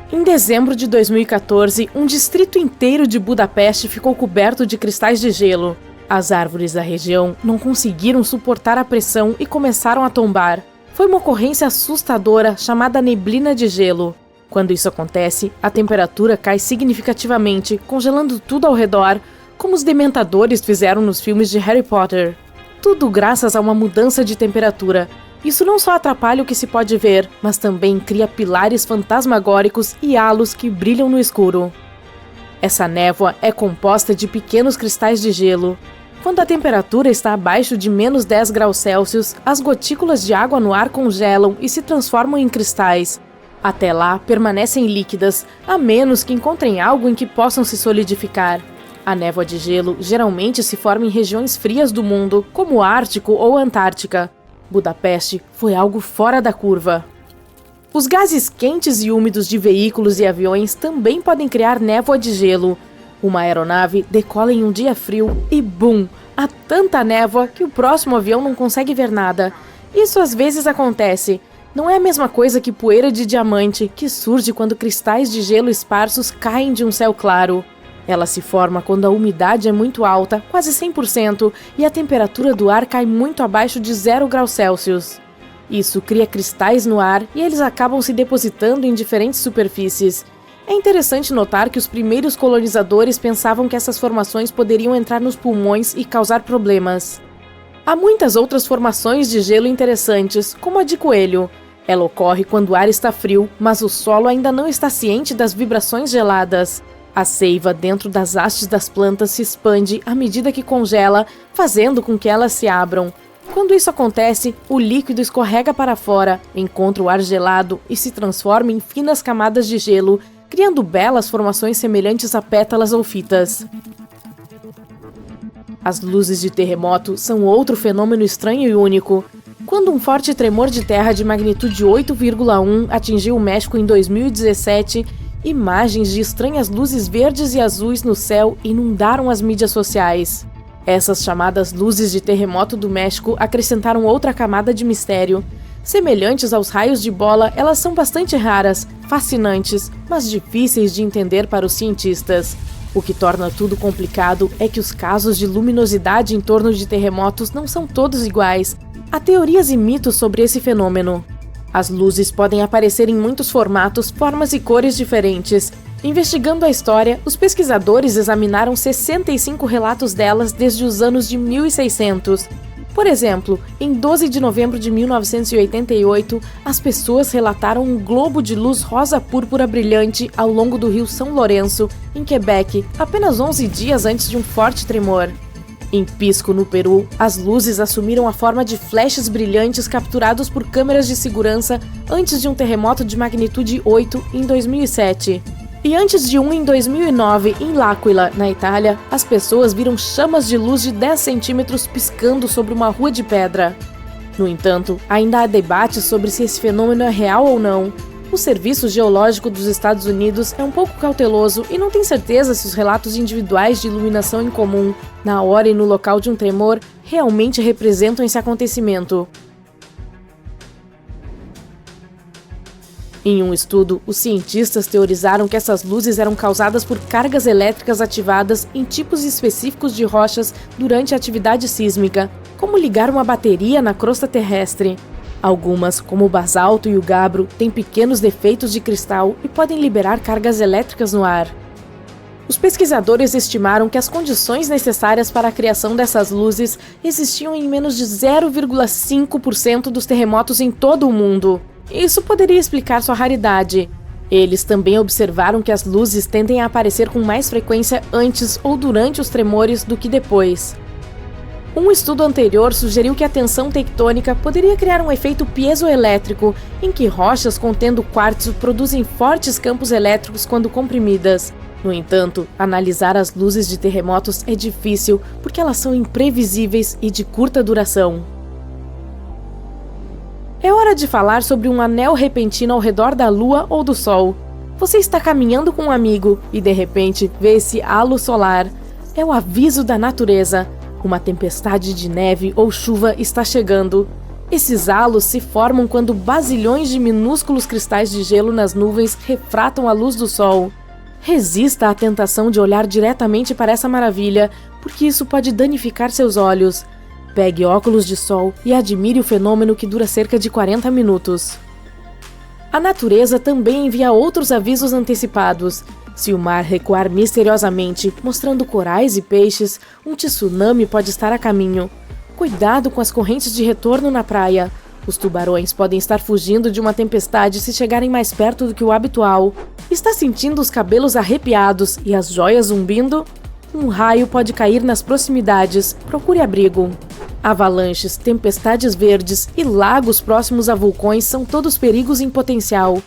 Em dezembro de 2014, um distrito inteiro de Budapeste ficou coberto de cristais de gelo. As árvores da região não conseguiram suportar a pressão e começaram a tombar. Foi uma ocorrência assustadora chamada neblina de gelo. Quando isso acontece, a temperatura cai significativamente, congelando tudo ao redor, como os dementadores fizeram nos filmes de Harry Potter. Tudo graças a uma mudança de temperatura. Isso não só atrapalha o que se pode ver, mas também cria pilares fantasmagóricos e halos que brilham no escuro. Essa névoa é composta de pequenos cristais de gelo. Quando a temperatura está abaixo de menos 10 graus Celsius, as gotículas de água no ar congelam e se transformam em cristais. Até lá, permanecem líquidas, a menos que encontrem algo em que possam se solidificar. A névoa de gelo geralmente se forma em regiões frias do mundo, como o Ártico ou Antártica. Budapeste foi algo fora da curva. Os gases quentes e úmidos de veículos e aviões também podem criar névoa de gelo. Uma aeronave decola em um dia frio e bum! Há tanta névoa que o próximo avião não consegue ver nada. Isso às vezes acontece. Não é a mesma coisa que poeira de diamante, que surge quando cristais de gelo esparsos caem de um céu claro. Ela se forma quando a umidade é muito alta, quase 100%, e a temperatura do ar cai muito abaixo de 0 graus Celsius. Isso cria cristais no ar e eles acabam se depositando em diferentes superfícies. É interessante notar que os primeiros colonizadores pensavam que essas formações poderiam entrar nos pulmões e causar problemas. Há muitas outras formações de gelo interessantes, como a de coelho. Ela ocorre quando o ar está frio, mas o solo ainda não está ciente das vibrações geladas. A seiva dentro das hastes das plantas se expande à medida que congela, fazendo com que elas se abram. Quando isso acontece, o líquido escorrega para fora, encontra o ar gelado e se transforma em finas camadas de gelo, criando belas formações semelhantes a pétalas ou fitas. As luzes de terremoto são outro fenômeno estranho e único. Quando um forte tremor de terra de magnitude 8,1 atingiu o México em 2017, imagens de estranhas luzes verdes e azuis no céu inundaram as mídias sociais. Essas chamadas luzes de terremoto do México acrescentaram outra camada de mistério. Semelhantes aos raios de bola, elas são bastante raras, fascinantes, mas difíceis de entender para os cientistas. O que torna tudo complicado é que os casos de luminosidade em torno de terremotos não são todos iguais. Há teorias e mitos sobre esse fenômeno. As luzes podem aparecer em muitos formatos, formas e cores diferentes. Investigando a história, os pesquisadores examinaram 65 relatos delas desde os anos de 1600. Por exemplo, em 12 de novembro de 1988, as pessoas relataram um globo de luz rosa-púrpura brilhante ao longo do rio São Lourenço, em Quebec, apenas 11 dias antes de um forte tremor. Em Pisco, no Peru, as luzes assumiram a forma de flashes brilhantes capturados por câmeras de segurança antes de um terremoto de magnitude 8 em 2007. E antes de um em 2009, em L'Aquila, na Itália, as pessoas viram chamas de luz de 10 centímetros piscando sobre uma rua de pedra. No entanto, ainda há debates sobre se esse fenômeno é real ou não. O Serviço Geológico dos Estados Unidos é um pouco cauteloso e não tem certeza se os relatos individuais de iluminação em comum, na hora e no local de um tremor, realmente representam esse acontecimento. Em um estudo, os cientistas teorizaram que essas luzes eram causadas por cargas elétricas ativadas em tipos específicos de rochas durante a atividade sísmica, como ligar uma bateria na crosta terrestre. Algumas, como o basalto e o gabbro, têm pequenos defeitos de cristal e podem liberar cargas elétricas no ar. Os pesquisadores estimaram que as condições necessárias para a criação dessas luzes existiam em menos de 0,5% dos terremotos em todo o mundo. Isso poderia explicar sua raridade. Eles também observaram que as luzes tendem a aparecer com mais frequência antes ou durante os tremores do que depois. Um estudo anterior sugeriu que a tensão tectônica poderia criar um efeito piezoelétrico, em que rochas contendo quartzo produzem fortes campos elétricos quando comprimidas. No entanto, analisar as luzes de terremotos é difícil porque elas são imprevisíveis e de curta duração. É hora de falar sobre um anel repentino ao redor da Lua ou do Sol. Você está caminhando com um amigo e, de repente, vê esse halo solar. É o aviso da natureza. Uma tempestade de neve ou chuva está chegando. Esses halos se formam quando bazilhões de minúsculos cristais de gelo nas nuvens refratam a luz do sol. Resista à tentação de olhar diretamente para essa maravilha, porque isso pode danificar seus olhos. Pegue óculos de sol e admire o fenômeno que dura cerca de 40 minutos. A natureza também envia outros avisos antecipados. Se o mar recuar misteriosamente, mostrando corais e peixes, um tsunami pode estar a caminho. Cuidado com as correntes de retorno na praia. Os tubarões podem estar fugindo de uma tempestade se chegarem mais perto do que o habitual. Está sentindo os cabelos arrepiados e as joias zumbindo? Um raio pode cair nas proximidades. Procure abrigo. Avalanches, tempestades verdes e lagos próximos a vulcões são todos perigos em potencial.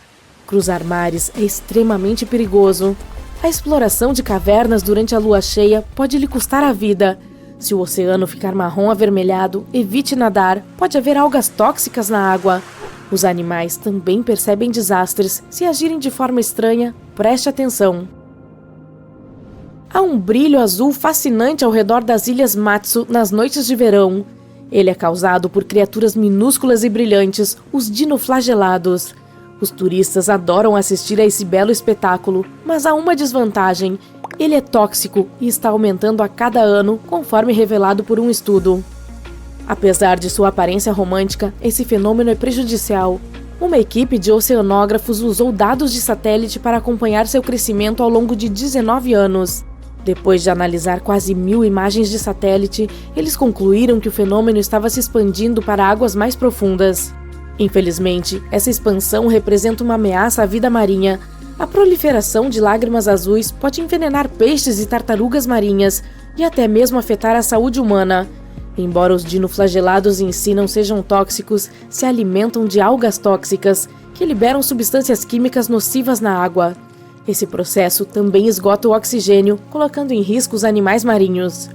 Cruzar mares é extremamente perigoso. A exploração de cavernas durante a lua cheia pode lhe custar a vida. Se o oceano ficar marrom avermelhado, evite nadar. Pode haver algas tóxicas na água. Os animais também percebem desastres. Se agirem de forma estranha, preste atenção. Há um brilho azul fascinante ao redor das ilhas Matsu nas noites de verão. Ele é causado por criaturas minúsculas e brilhantes, os dinoflagelados. Os turistas adoram assistir a esse belo espetáculo, mas há uma desvantagem. Ele é tóxico e está aumentando a cada ano, conforme revelado por um estudo. Apesar de sua aparência romântica, esse fenômeno é prejudicial. Uma equipe de oceanógrafos usou dados de satélite para acompanhar seu crescimento ao longo de 19 anos. Depois de analisar quase 1000 imagens de satélite, eles concluíram que o fenômeno estava se expandindo para águas mais profundas. Infelizmente, essa expansão representa uma ameaça à vida marinha. A proliferação de lágrimas azuis pode envenenar peixes e tartarugas marinhas e até mesmo afetar a saúde humana. Embora os dinoflagelados em si não sejam tóxicos, se alimentam de algas tóxicas, que liberam substâncias químicas nocivas na água. Esse processo também esgota o oxigênio, colocando em risco os animais marinhos.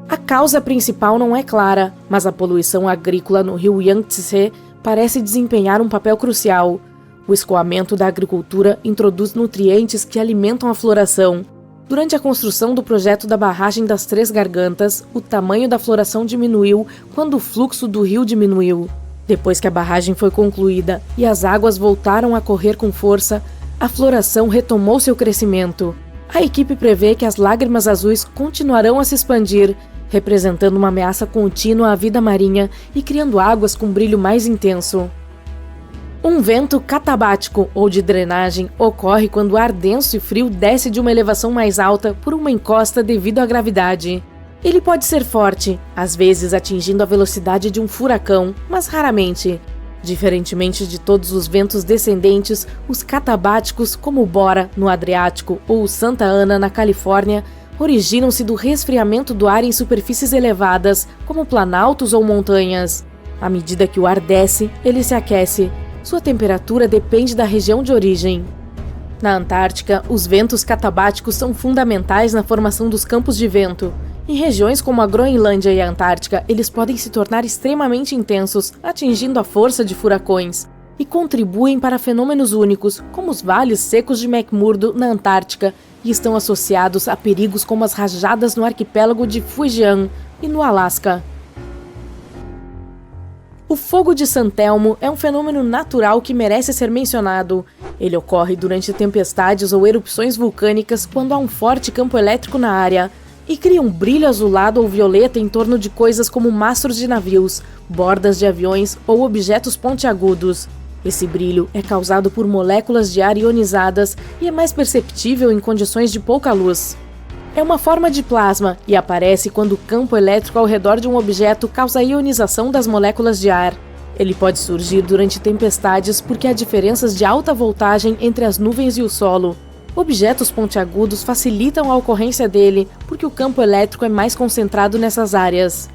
A causa principal não é clara, mas a poluição agrícola no rio Yangtze parece desempenhar um papel crucial. O escoamento da agricultura introduz nutrientes que alimentam a floração. Durante a construção do projeto da barragem das Três Gargantas, o tamanho da floração diminuiu quando o fluxo do rio diminuiu. Depois que a barragem foi concluída e as águas voltaram a correr com força, a floração retomou seu crescimento. A equipe prevê que as lágrimas azuis continuarão a se expandir, representando uma ameaça contínua à vida marinha e criando águas com brilho mais intenso. Um vento catabático, ou de drenagem, ocorre quando o ar denso e frio desce de uma elevação mais alta por uma encosta devido à gravidade. Ele pode ser forte, às vezes atingindo a velocidade de um furacão, mas raramente. Diferentemente de todos os ventos descendentes, os catabáticos, como o Bora, no Adriático, ou o Santa Ana, na Califórnia, originam-se do resfriamento do ar em superfícies elevadas, como planaltos ou montanhas. À medida que o ar desce, ele se aquece. Sua temperatura depende da região de origem. Na Antártica, os ventos catabáticos são fundamentais na formação dos campos de vento. Em regiões como a Groenlândia e a Antártica, eles podem se tornar extremamente intensos, atingindo a força de furacões, e contribuem para fenômenos únicos, como os vales secos de McMurdo na Antártica, e estão associados a perigos como as rajadas no arquipélago de Fujian e no Alasca. O fogo de San Telmo é um fenômeno natural que merece ser mencionado. Ele ocorre durante tempestades ou erupções vulcânicas quando há um forte campo elétrico na área, e cria um brilho azulado ou violeta em torno de coisas como mastros de navios, bordas de aviões ou objetos pontiagudos. Esse brilho é causado por moléculas de ar ionizadas e é mais perceptível em condições de pouca luz. É uma forma de plasma e aparece quando o campo elétrico ao redor de um objeto causa a ionização das moléculas de ar. Ele pode surgir durante tempestades porque há diferenças de alta voltagem entre as nuvens e o solo. Objetos pontiagudos facilitam a ocorrência dele, porque o campo elétrico é mais concentrado nessas áreas.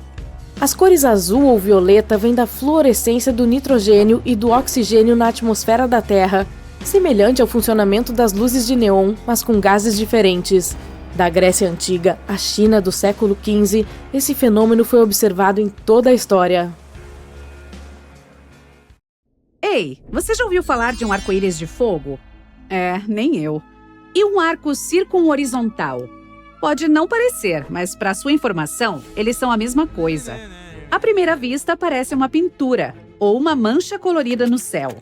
As cores azul ou violeta vêm da fluorescência do nitrogênio e do oxigênio na atmosfera da Terra, semelhante ao funcionamento das luzes de neon, mas com gases diferentes. Da Grécia Antiga à China do século XV, esse fenômeno foi observado em toda a história. Ei, você já ouviu falar de um arco-íris de fogo? Nem eu. E um arco circunhorizontal? Pode não parecer, mas para sua informação, eles são a mesma coisa. À primeira vista, parece uma pintura, ou uma mancha colorida no céu.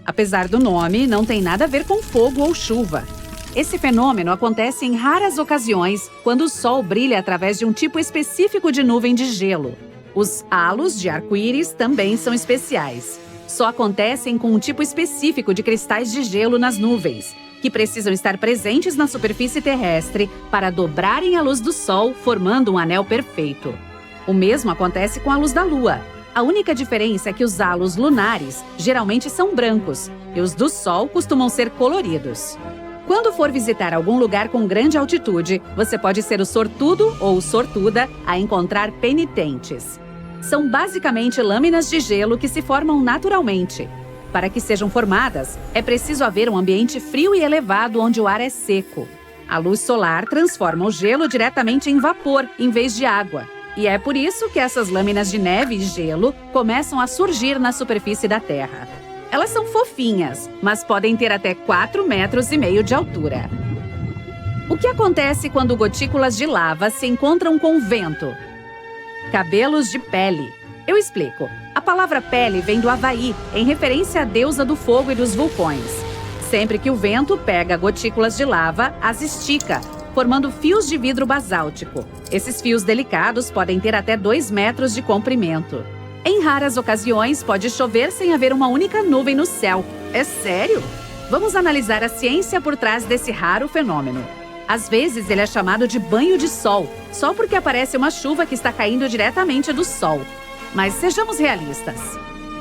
Apesar do nome, não tem nada a ver com fogo ou chuva. Esse fenômeno acontece em raras ocasiões quando o Sol brilha através de um tipo específico de nuvem de gelo. Os halos de arco-íris também são especiais. Só acontecem com um tipo específico de cristais de gelo nas nuvens, que precisam estar presentes na superfície terrestre para dobrarem a luz do Sol, formando um anel perfeito. O mesmo acontece com a luz da Lua. A única diferença é que os halos lunares geralmente são brancos e os do Sol costumam ser coloridos. Quando for visitar algum lugar com grande altitude, você pode ser o sortudo ou sortuda a encontrar penitentes. São basicamente lâminas de gelo que se formam naturalmente. Para que sejam formadas, é preciso haver um ambiente frio e elevado onde o ar é seco. A luz solar transforma o gelo diretamente em vapor, em vez de água. E é por isso que essas lâminas de neve e gelo começam a surgir na superfície da Terra. Elas são fofinhas, mas podem ter até 4,5 metros de altura. O que acontece quando gotículas de lava se encontram com o vento? Cabelos de pele. Eu explico. A palavra pele vem do Havaí, em referência à deusa do fogo e dos vulcões. Sempre que o vento pega gotículas de lava, as estica, formando fios de vidro basáltico. Esses fios delicados podem ter até 2 metros de comprimento. Em raras ocasiões, pode chover sem haver uma única nuvem no céu. É sério? Vamos analisar a ciência por trás desse raro fenômeno. Às vezes, ele é chamado de banho de sol, só porque aparece uma chuva que está caindo diretamente do sol. Mas sejamos realistas.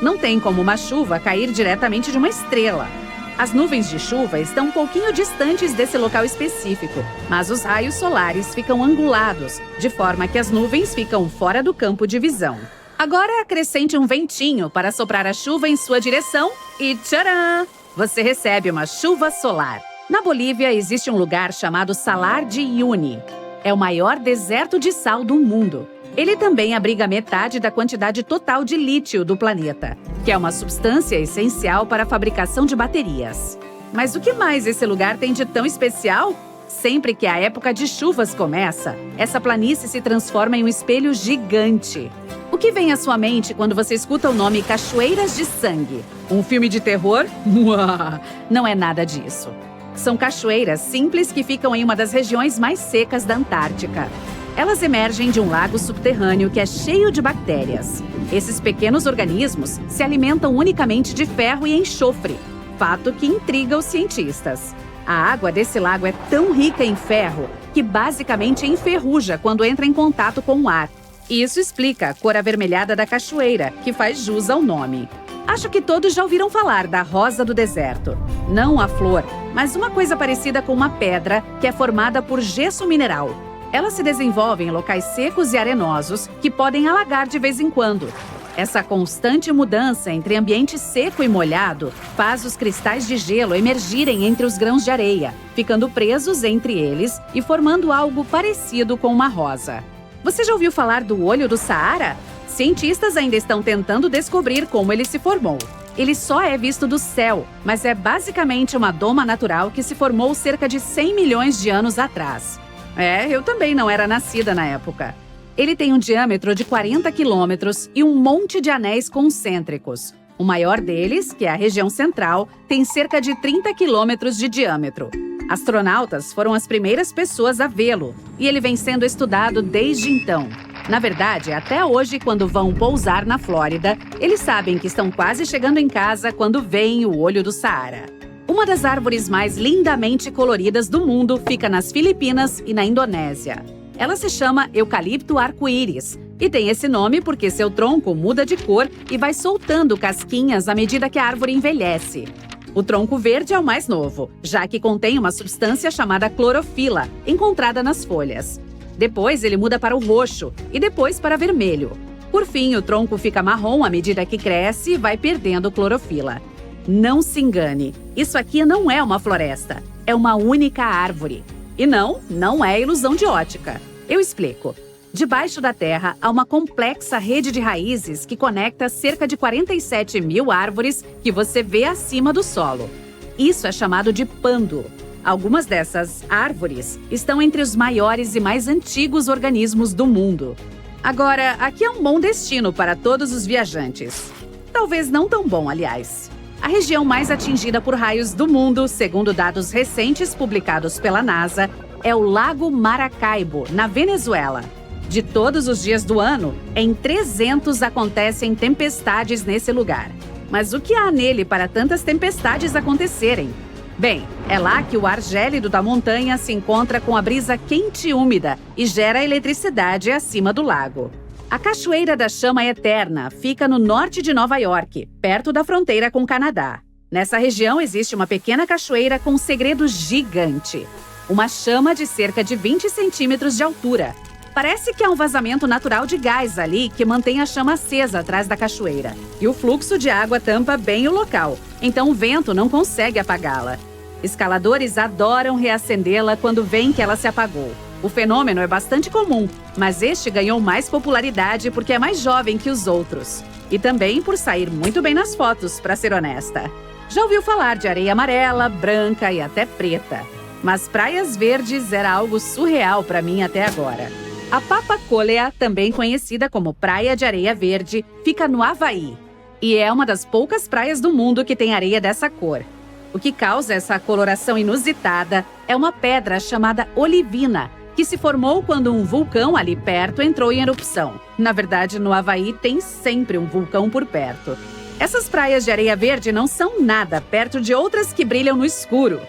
Não tem como uma chuva cair diretamente de uma estrela. As nuvens de chuva estão um pouquinho distantes desse local específico, mas os raios solares ficam angulados, de forma que as nuvens ficam fora do campo de visão. Agora acrescente um ventinho para soprar a chuva em sua direção e tcharam! Você recebe uma chuva solar. Na Bolívia existe um lugar chamado Salar de Uyuni. É o maior deserto de sal do mundo. Ele também abriga metade da quantidade total de lítio do planeta, que é uma substância essencial para a fabricação de baterias. Mas o que mais esse lugar tem de tão especial? Sempre que a época de chuvas começa, essa planície se transforma em um espelho gigante. O que vem à sua mente quando você escuta o nome Cachoeiras de Sangue? Um filme de terror? Não é nada disso. São cachoeiras simples que ficam em uma das regiões mais secas da Antártica. Elas emergem de um lago subterrâneo que é cheio de bactérias. Esses pequenos organismos se alimentam unicamente de ferro e enxofre, fato que intriga os cientistas. A água desse lago é tão rica em ferro que basicamente enferruja quando entra em contato com o ar. Isso explica a cor avermelhada da cachoeira, que faz jus ao nome. Acho que todos já ouviram falar da rosa do deserto. Não a flor, mas uma coisa parecida com uma pedra que é formada por gesso mineral. Ela se desenvolve em locais secos e arenosos que podem alagar de vez em quando. Essa constante mudança entre ambiente seco e molhado faz os cristais de gelo emergirem entre os grãos de areia, ficando presos entre eles e formando algo parecido com uma rosa. Você já ouviu falar do olho do Saara? Cientistas ainda estão tentando descobrir como ele se formou. Ele só é visto do céu, mas é basicamente uma doma natural que se formou cerca de 100 milhões de anos atrás. Eu também não era nascida na época. Ele tem um diâmetro de 40 quilômetros e um monte de anéis concêntricos. O maior deles, que é a região central, tem cerca de 30 quilômetros de diâmetro. Astronautas foram as primeiras pessoas a vê-lo, e ele vem sendo estudado desde então. Na verdade, até hoje, quando vão pousar na Flórida, eles sabem que estão quase chegando em casa quando veem o olho do Saara. Uma das árvores mais lindamente coloridas do mundo fica nas Filipinas e na Indonésia. Ela se chama eucalipto arco-íris e tem esse nome porque seu tronco muda de cor e vai soltando casquinhas à medida que a árvore envelhece. O tronco verde é o mais novo, já que contém uma substância chamada clorofila, encontrada nas folhas. Depois ele muda para o roxo e depois para vermelho. Por fim, o tronco fica marrom à medida que cresce e vai perdendo clorofila. Não se engane, isso aqui não é uma floresta, é uma única árvore. E não é ilusão de ótica. Eu explico. Debaixo da terra há uma complexa rede de raízes que conecta cerca de 47 mil árvores que você vê acima do solo. Isso é chamado de pândo. Algumas dessas árvores estão entre os maiores e mais antigos organismos do mundo. Agora, aqui é um bom destino para todos os viajantes. Talvez não tão bom, aliás. A região mais atingida por raios do mundo, segundo dados recentes publicados pela NASA, é o Lago Maracaibo, na Venezuela. De todos os dias do ano, em 300 acontecem tempestades nesse lugar. Mas o que há nele para tantas tempestades acontecerem? Bem, é lá que o ar gélido da montanha se encontra com a brisa quente e úmida e gera eletricidade acima do lago. A Cachoeira da Chama Eterna fica no norte de Nova York, perto da fronteira com o Canadá. Nessa região existe uma pequena cachoeira com um segredo gigante. Uma chama de cerca de 20 centímetros de altura. Parece que há um vazamento natural de gás ali que mantém a chama acesa atrás da cachoeira. E o fluxo de água tampa bem o local, então o vento não consegue apagá-la. Escaladores adoram reacendê-la quando veem que ela se apagou. O fenômeno é bastante comum, mas este ganhou mais popularidade porque é mais jovem que os outros. E também por sair muito bem nas fotos, para ser honesta. Já ouviu falar de areia amarela, branca e até preta. Mas praias verdes era algo surreal para mim até agora. A Papakolea, também conhecida como Praia de Areia Verde, fica no Havaí. E é uma das poucas praias do mundo que tem areia dessa cor. O que causa essa coloração inusitada é uma pedra chamada olivina, que se formou quando um vulcão ali perto entrou em erupção. Na verdade, no Havaí tem sempre um vulcão por perto. Essas praias de areia verde não são nada perto de outras que brilham no escuro.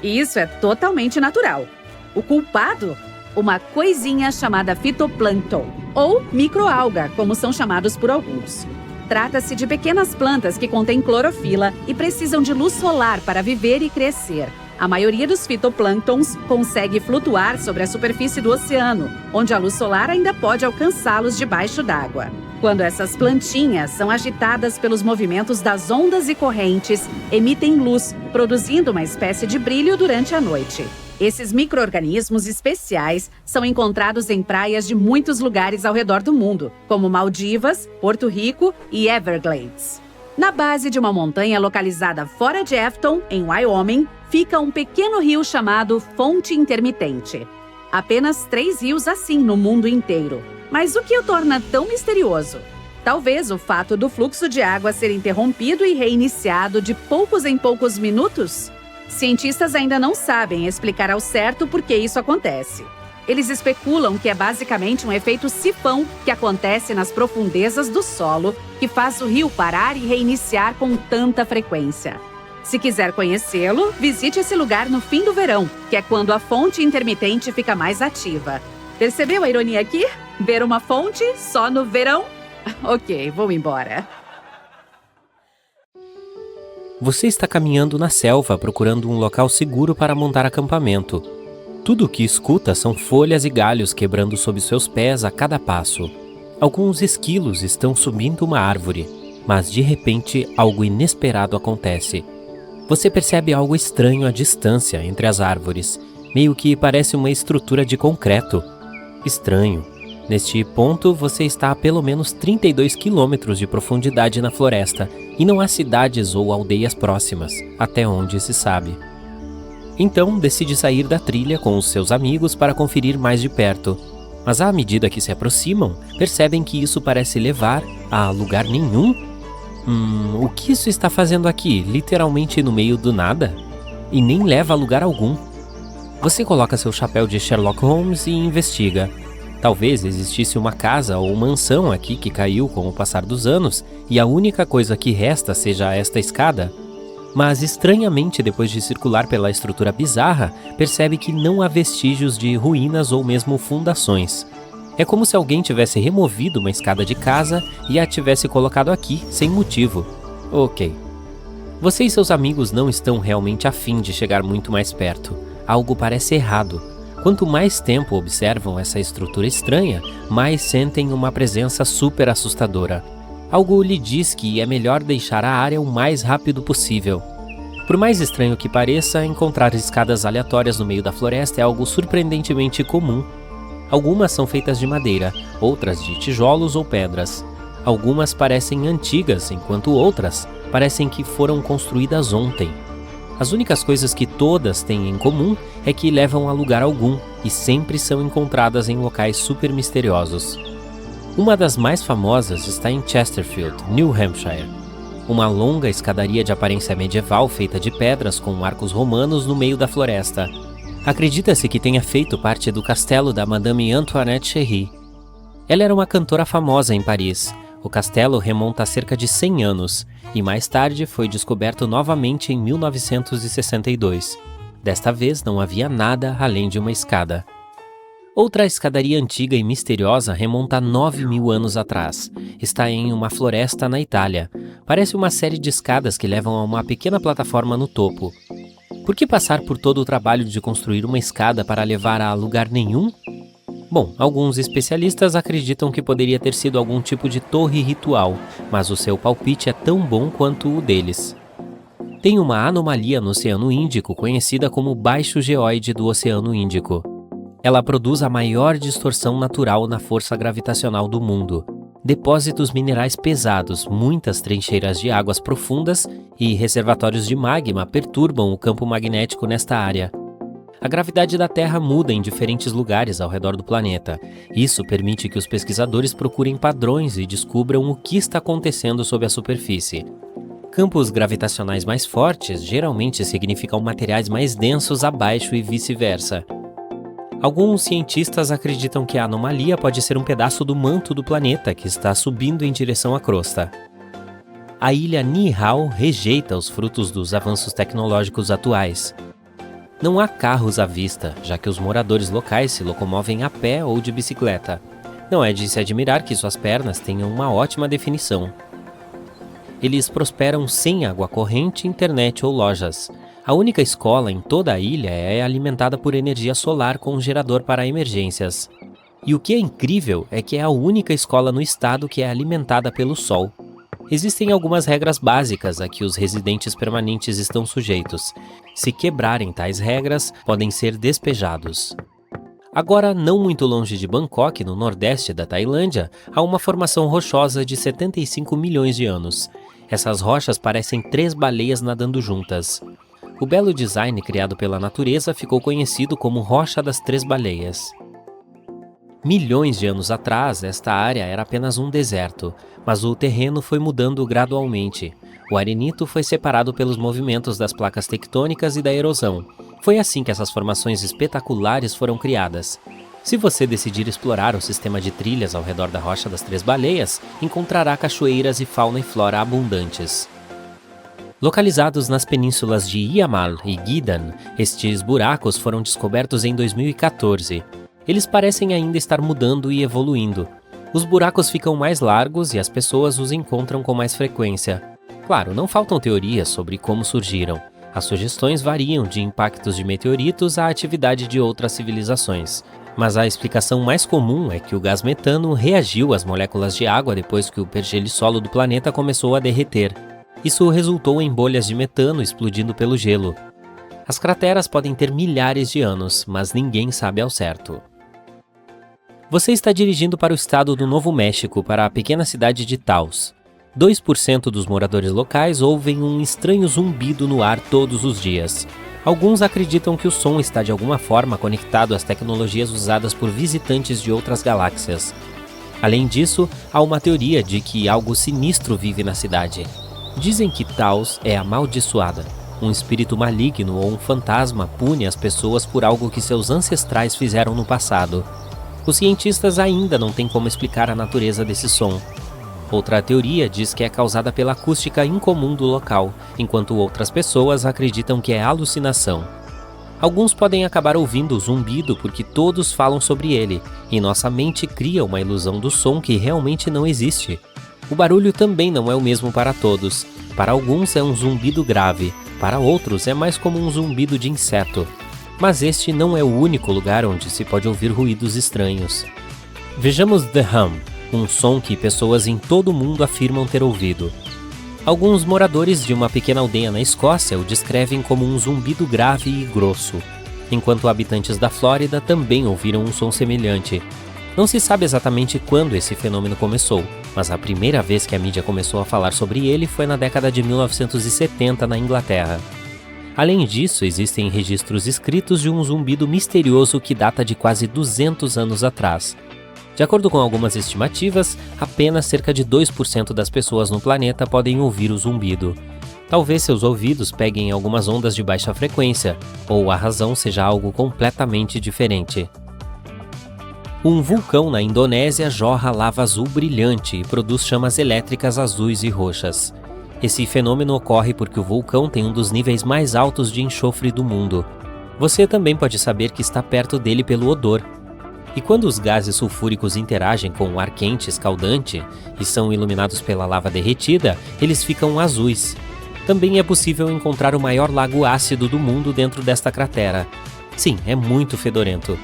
E isso é totalmente natural. O culpado? Uma coisinha chamada fitoplâncton, ou microalga, como são chamados por alguns. Trata-se de pequenas plantas que contêm clorofila e precisam de luz solar para viver e crescer. A maioria dos fitoplânctons consegue flutuar sobre a superfície do oceano, onde a luz solar ainda pode alcançá-los debaixo d'água. Quando essas plantinhas são agitadas pelos movimentos das ondas e correntes, emitem luz, produzindo uma espécie de brilho durante a noite. Esses micro-organismos especiais são encontrados em praias de muitos lugares ao redor do mundo, como Maldivas, Porto Rico e Everglades. Na base de uma montanha localizada fora de Afton, em Wyoming, fica um pequeno rio chamado Fonte Intermitente. Apenas 3 rios assim no mundo inteiro. Mas o que o torna tão misterioso? Talvez o fato do fluxo de água ser interrompido e reiniciado de poucos em poucos minutos? Cientistas ainda não sabem explicar ao certo por que isso acontece. Eles especulam que é basicamente um efeito sifão que acontece nas profundezas do solo, que faz o rio parar e reiniciar com tanta frequência. Se quiser conhecê-lo, visite esse lugar no fim do verão, que é quando a fonte intermitente fica mais ativa. Percebeu a ironia aqui? Ver uma fonte só no verão? Ok, vou embora. Você está caminhando na selva procurando um local seguro para montar acampamento. Tudo o que escuta são folhas e galhos quebrando sob seus pés a cada passo. Alguns esquilos estão subindo uma árvore, mas de repente algo inesperado acontece. Você percebe algo estranho à distância entre as árvores, meio que parece uma estrutura de concreto. Estranho. Neste ponto, você está a pelo menos 32 quilômetros de profundidade na floresta e não há cidades ou aldeias próximas, até onde se sabe. Então, decide sair da trilha com os seus amigos para conferir mais de perto. Mas à medida que se aproximam, percebem que isso parece levar a lugar nenhum. O que isso está fazendo aqui, literalmente no meio do nada? E nem leva a lugar algum. Você coloca seu chapéu de Sherlock Holmes e investiga. Talvez existisse uma casa ou mansão aqui que caiu com o passar dos anos e a única coisa que resta seja esta escada. Mas estranhamente, depois de circular pela estrutura bizarra, percebe que não há vestígios de ruínas ou mesmo fundações. É como se alguém tivesse removido uma escada de casa e a tivesse colocado aqui, sem motivo. Ok. Você e seus amigos não estão realmente afim de chegar muito mais perto. Algo parece errado. Quanto mais tempo observam essa estrutura estranha, mais sentem uma presença super assustadora. Algo lhe diz que é melhor deixar a área o mais rápido possível. Por mais estranho que pareça, encontrar escadas aleatórias no meio da floresta é algo surpreendentemente comum. Algumas são feitas de madeira, outras de tijolos ou pedras. Algumas parecem antigas, enquanto outras parecem que foram construídas ontem. As únicas coisas que todas têm em comum é que levam a lugar algum e sempre são encontradas em locais super misteriosos. Uma das mais famosas está em Chesterfield, New Hampshire. Uma longa escadaria de aparência medieval feita de pedras com arcos romanos no meio da floresta. Acredita-se que tenha feito parte do castelo da Madame Antoinette Cherry. Ela era uma cantora famosa em Paris. O castelo remonta a cerca de 100 anos e mais tarde foi descoberto novamente em 1962. Desta vez não havia nada além de uma escada. Outra escadaria antiga e misteriosa remonta a 9.000 anos atrás. Está em uma floresta na Itália. Parece uma série de escadas que levam a uma pequena plataforma no topo. Por que passar por todo o trabalho de construir uma escada para levar a lugar nenhum? Bom, alguns especialistas acreditam que poderia ter sido algum tipo de torre ritual, mas o seu palpite é tão bom quanto o deles. Tem uma anomalia no Oceano Índico conhecida como baixo geóide do Oceano Índico. Ela produz a maior distorção natural na força gravitacional do mundo. Depósitos minerais pesados, muitas trincheiras de águas profundas e reservatórios de magma perturbam o campo magnético nesta área. A gravidade da Terra muda em diferentes lugares ao redor do planeta. Isso permite que os pesquisadores procurem padrões e descubram o que está acontecendo sob a superfície. Campos gravitacionais mais fortes geralmente significam materiais mais densos abaixo e vice-versa. Alguns cientistas acreditam que a anomalia pode ser um pedaço do manto do planeta que está subindo em direção à crosta. A ilha Niihau rejeita os frutos dos avanços tecnológicos atuais. Não há carros à vista, já que os moradores locais se locomovem a pé ou de bicicleta. Não é de se admirar que suas pernas tenham uma ótima definição. Eles prosperam sem água corrente, internet ou lojas. A única escola em toda a ilha é alimentada por energia solar com um gerador para emergências. E o que é incrível é que é a única escola no estado que é alimentada pelo sol. Existem algumas regras básicas a que os residentes permanentes estão sujeitos. Se quebrarem tais regras, podem ser despejados. Agora, não muito longe de Bangkok, no nordeste da Tailândia, há uma formação rochosa de 75 milhões de anos. Essas rochas parecem 3 baleias nadando juntas. O belo design criado pela natureza ficou conhecido como Rocha das 3 Baleias. Milhões de anos atrás, esta área era apenas um deserto, mas o terreno foi mudando gradualmente. O arenito foi separado pelos movimentos das placas tectônicas e da erosão. Foi assim que essas formações espetaculares foram criadas. Se você decidir explorar o sistema de trilhas ao redor da Rocha das 3 Baleias, encontrará cachoeiras e fauna e flora abundantes. Localizados nas penínsulas de Yamal e Gidan, estes buracos foram descobertos em 2014. Eles parecem ainda estar mudando e evoluindo. Os buracos ficam mais largos e as pessoas os encontram com mais frequência. Claro, não faltam teorias sobre como surgiram. As sugestões variam de impactos de meteoritos à atividade de outras civilizações. Mas a explicação mais comum é que o gás metano reagiu às moléculas de água depois que o pergeli-solo do planeta começou a derreter. Isso resultou em bolhas de metano explodindo pelo gelo. As crateras podem ter milhares de anos, mas ninguém sabe ao certo. Você está dirigindo para o estado do Novo México, para a pequena cidade de Taos. 2% dos moradores locais ouvem um estranho zumbido no ar todos os dias. Alguns acreditam que o som está de alguma forma conectado às tecnologias usadas por visitantes de outras galáxias. Além disso, há uma teoria de que algo sinistro vive na cidade. Dizem que Taos é amaldiçoada. Um espírito maligno ou um fantasma pune as pessoas por algo que seus ancestrais fizeram no passado. Os cientistas ainda não têm como explicar a natureza desse som. Outra teoria diz que é causada pela acústica incomum do local, enquanto outras pessoas acreditam que é alucinação. Alguns podem acabar ouvindo o zumbido porque todos falam sobre ele, e nossa mente cria uma ilusão do som que realmente não existe. O barulho também não é o mesmo para todos. Para alguns é um zumbido grave, para outros é mais como um zumbido de inseto. Mas este não é o único lugar onde se pode ouvir ruídos estranhos. Vejamos The Hum, um som que pessoas em todo o mundo afirmam ter ouvido. Alguns moradores de uma pequena aldeia na Escócia o descrevem como um zumbido grave e grosso, enquanto habitantes da Flórida também ouviram um som semelhante. Não se sabe exatamente quando esse fenômeno começou, mas a primeira vez que a mídia começou a falar sobre ele foi na década de 1970 na Inglaterra. Além disso, existem registros escritos de um zumbido misterioso que data de quase 200 anos atrás. De acordo com algumas estimativas, apenas cerca de 2% das pessoas no planeta podem ouvir o zumbido. Talvez seus ouvidos peguem algumas ondas de baixa frequência, ou a razão seja algo completamente diferente. Um vulcão na Indonésia jorra lava azul brilhante e produz chamas elétricas azuis e roxas. Esse fenômeno ocorre porque o vulcão tem um dos níveis mais altos de enxofre do mundo. Você também pode saber que está perto dele pelo odor. E quando os gases sulfúricos interagem com o ar quente escaldante e são iluminados pela lava derretida, eles ficam azuis. Também é possível encontrar o maior lago ácido do mundo dentro desta cratera. Sim, é muito fedorento.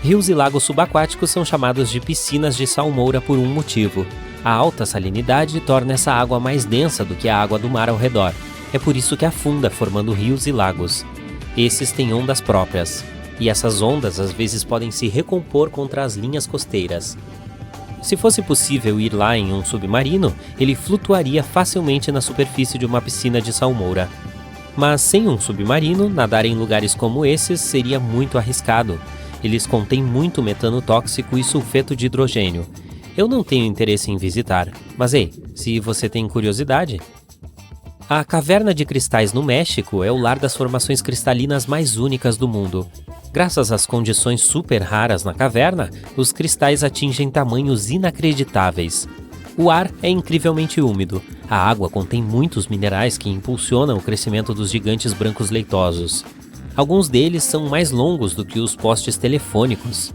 Rios e lagos subaquáticos são chamados de piscinas de salmoura por um motivo. A alta salinidade torna essa água mais densa do que a água do mar ao redor. É por isso que afunda, formando rios e lagos. Esses têm ondas próprias. E essas ondas às vezes podem se recompor contra as linhas costeiras. Se fosse possível ir lá em um submarino, ele flutuaria facilmente na superfície de uma piscina de salmoura. Mas sem um submarino, nadar em lugares como esses seria muito arriscado. Eles contêm muito metano tóxico e sulfeto de hidrogênio. Eu não tenho interesse em visitar, mas ei, se você tem curiosidade... A Caverna de Cristais no México é o lar das formações cristalinas mais únicas do mundo. Graças às condições super raras na caverna, os cristais atingem tamanhos inacreditáveis. O ar é incrivelmente úmido. A água contém muitos minerais que impulsionam o crescimento dos gigantes brancos leitosos. Alguns deles são mais longos do que os postes telefônicos.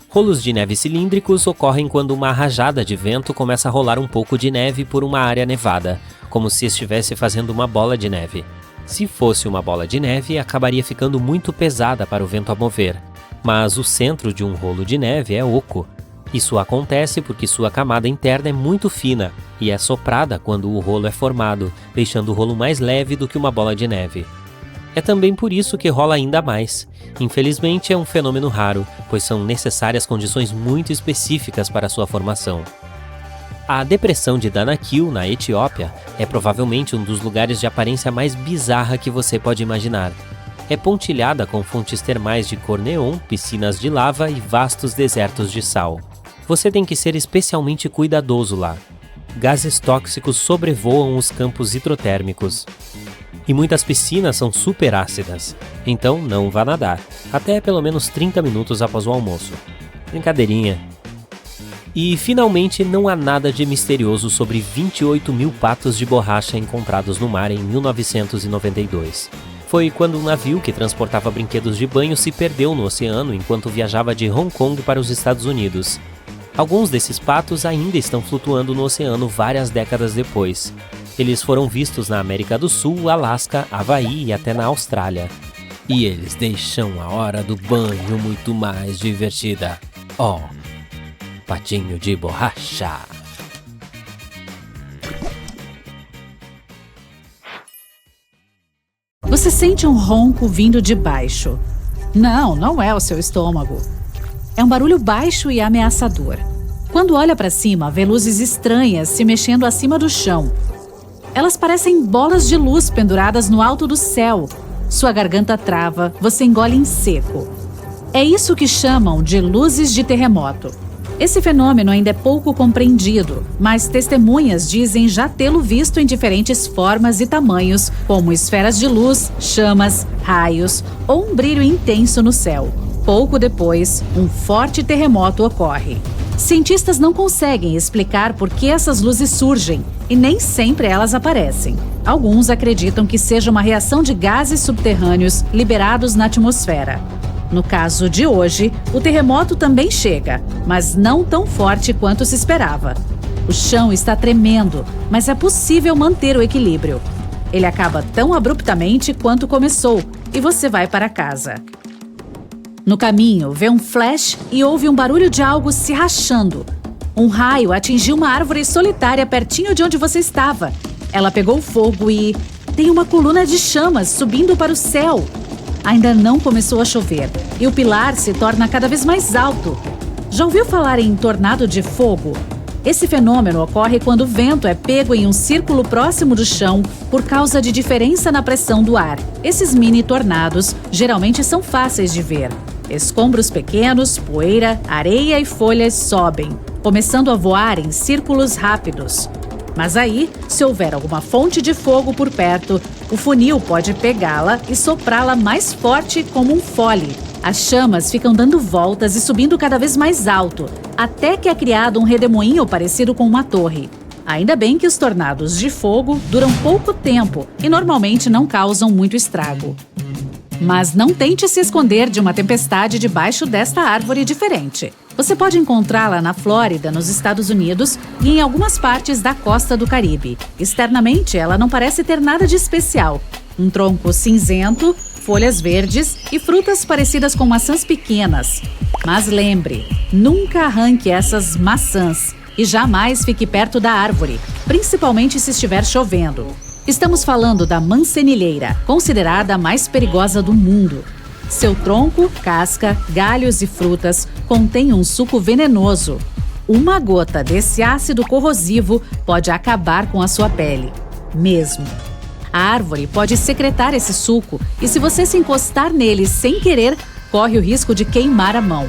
Rolos de neve cilíndricos ocorrem quando uma rajada de vento começa a rolar um pouco de neve por uma área nevada, como se estivesse fazendo uma bola de neve. Se fosse uma bola de neve, acabaria ficando muito pesada para o vento a mover. Mas o centro de um rolo de neve é oco. Isso acontece porque sua camada interna é muito fina e é soprada quando o rolo é formado, deixando o rolo mais leve do que uma bola de neve. É também por isso que rola ainda mais. Infelizmente é um fenômeno raro, pois são necessárias condições muito específicas para sua formação. A depressão de Danakil, na Etiópia, é provavelmente um dos lugares de aparência mais bizarra que você pode imaginar. É pontilhada com fontes termais de cor neon, piscinas de lava e vastos desertos de sal. Você tem que ser especialmente cuidadoso lá. Gases tóxicos sobrevoam os campos hidrotérmicos. E muitas piscinas são super ácidas, então não vá nadar, até pelo menos 30 minutos após o almoço. Brincadeirinha. E, finalmente, não há nada de misterioso sobre 28 mil patos de borracha encontrados no mar em 1992. Foi quando um navio que transportava brinquedos de banho se perdeu no oceano enquanto viajava de Hong Kong para os Estados Unidos. Alguns desses patos ainda estão flutuando no oceano várias décadas depois. Eles foram vistos na América do Sul, Alasca, Havaí e até na Austrália. E eles deixam a hora do banho muito mais divertida. Oh, patinho de borracha! Você sente um ronco vindo de baixo. Não é o seu estômago. É um barulho baixo e ameaçador. Quando olha para cima, vê luzes estranhas se mexendo acima do chão. Elas parecem bolas de luz penduradas no alto do céu. Sua garganta trava, você engole em seco. É isso que chamam de luzes de terremoto. Esse fenômeno ainda é pouco compreendido, mas testemunhas dizem já tê-lo visto em diferentes formas e tamanhos, como esferas de luz, chamas, raios ou um brilho intenso no céu. Pouco depois, um forte terremoto ocorre. Cientistas não conseguem explicar por que essas luzes surgem e nem sempre elas aparecem. Alguns acreditam que seja uma reação de gases subterrâneos liberados na atmosfera. No caso de hoje, o terremoto também chega, mas não tão forte quanto se esperava. O chão está tremendo, mas é possível manter o equilíbrio. Ele acaba tão abruptamente quanto começou e você vai para casa. No caminho, vê um flash e ouve um barulho de algo se rachando. Um raio atingiu uma árvore solitária pertinho de onde você estava. Ela pegou fogo e tem uma coluna de chamas subindo para o céu. Ainda não começou a chover e o pilar se torna cada vez mais alto. Já ouviu falar em tornado de fogo? Esse fenômeno ocorre quando o vento é pego em um círculo próximo do chão por causa de diferença na pressão do ar. Esses mini tornados geralmente são fáceis de ver. Escombros pequenos, poeira, areia e folhas sobem, começando a voar em círculos rápidos. Mas aí, se houver alguma fonte de fogo por perto, o funil pode pegá-la e soprá-la mais forte como um fole. As chamas ficam dando voltas e subindo cada vez mais alto, até que é criado um redemoinho parecido com uma torre. Ainda bem que os tornados de fogo duram pouco tempo e normalmente não causam muito estrago. Mas não tente se esconder de uma tempestade debaixo desta árvore diferente. Você pode encontrá-la na Flórida, nos Estados Unidos, e em algumas partes da costa do Caribe. Externamente, ela não parece ter nada de especial. Um tronco cinzento, folhas verdes e frutas parecidas com maçãs pequenas. Mas lembre, nunca arranque essas maçãs e jamais fique perto da árvore, principalmente se estiver chovendo. Estamos falando da mancenilheira, considerada a mais perigosa do mundo. Seu tronco, casca, galhos e frutas contêm um suco venenoso. Uma gota desse ácido corrosivo pode acabar com a sua pele. Mesmo. A árvore pode secretar esse suco e, se você se encostar nele sem querer, corre o risco de queimar a mão.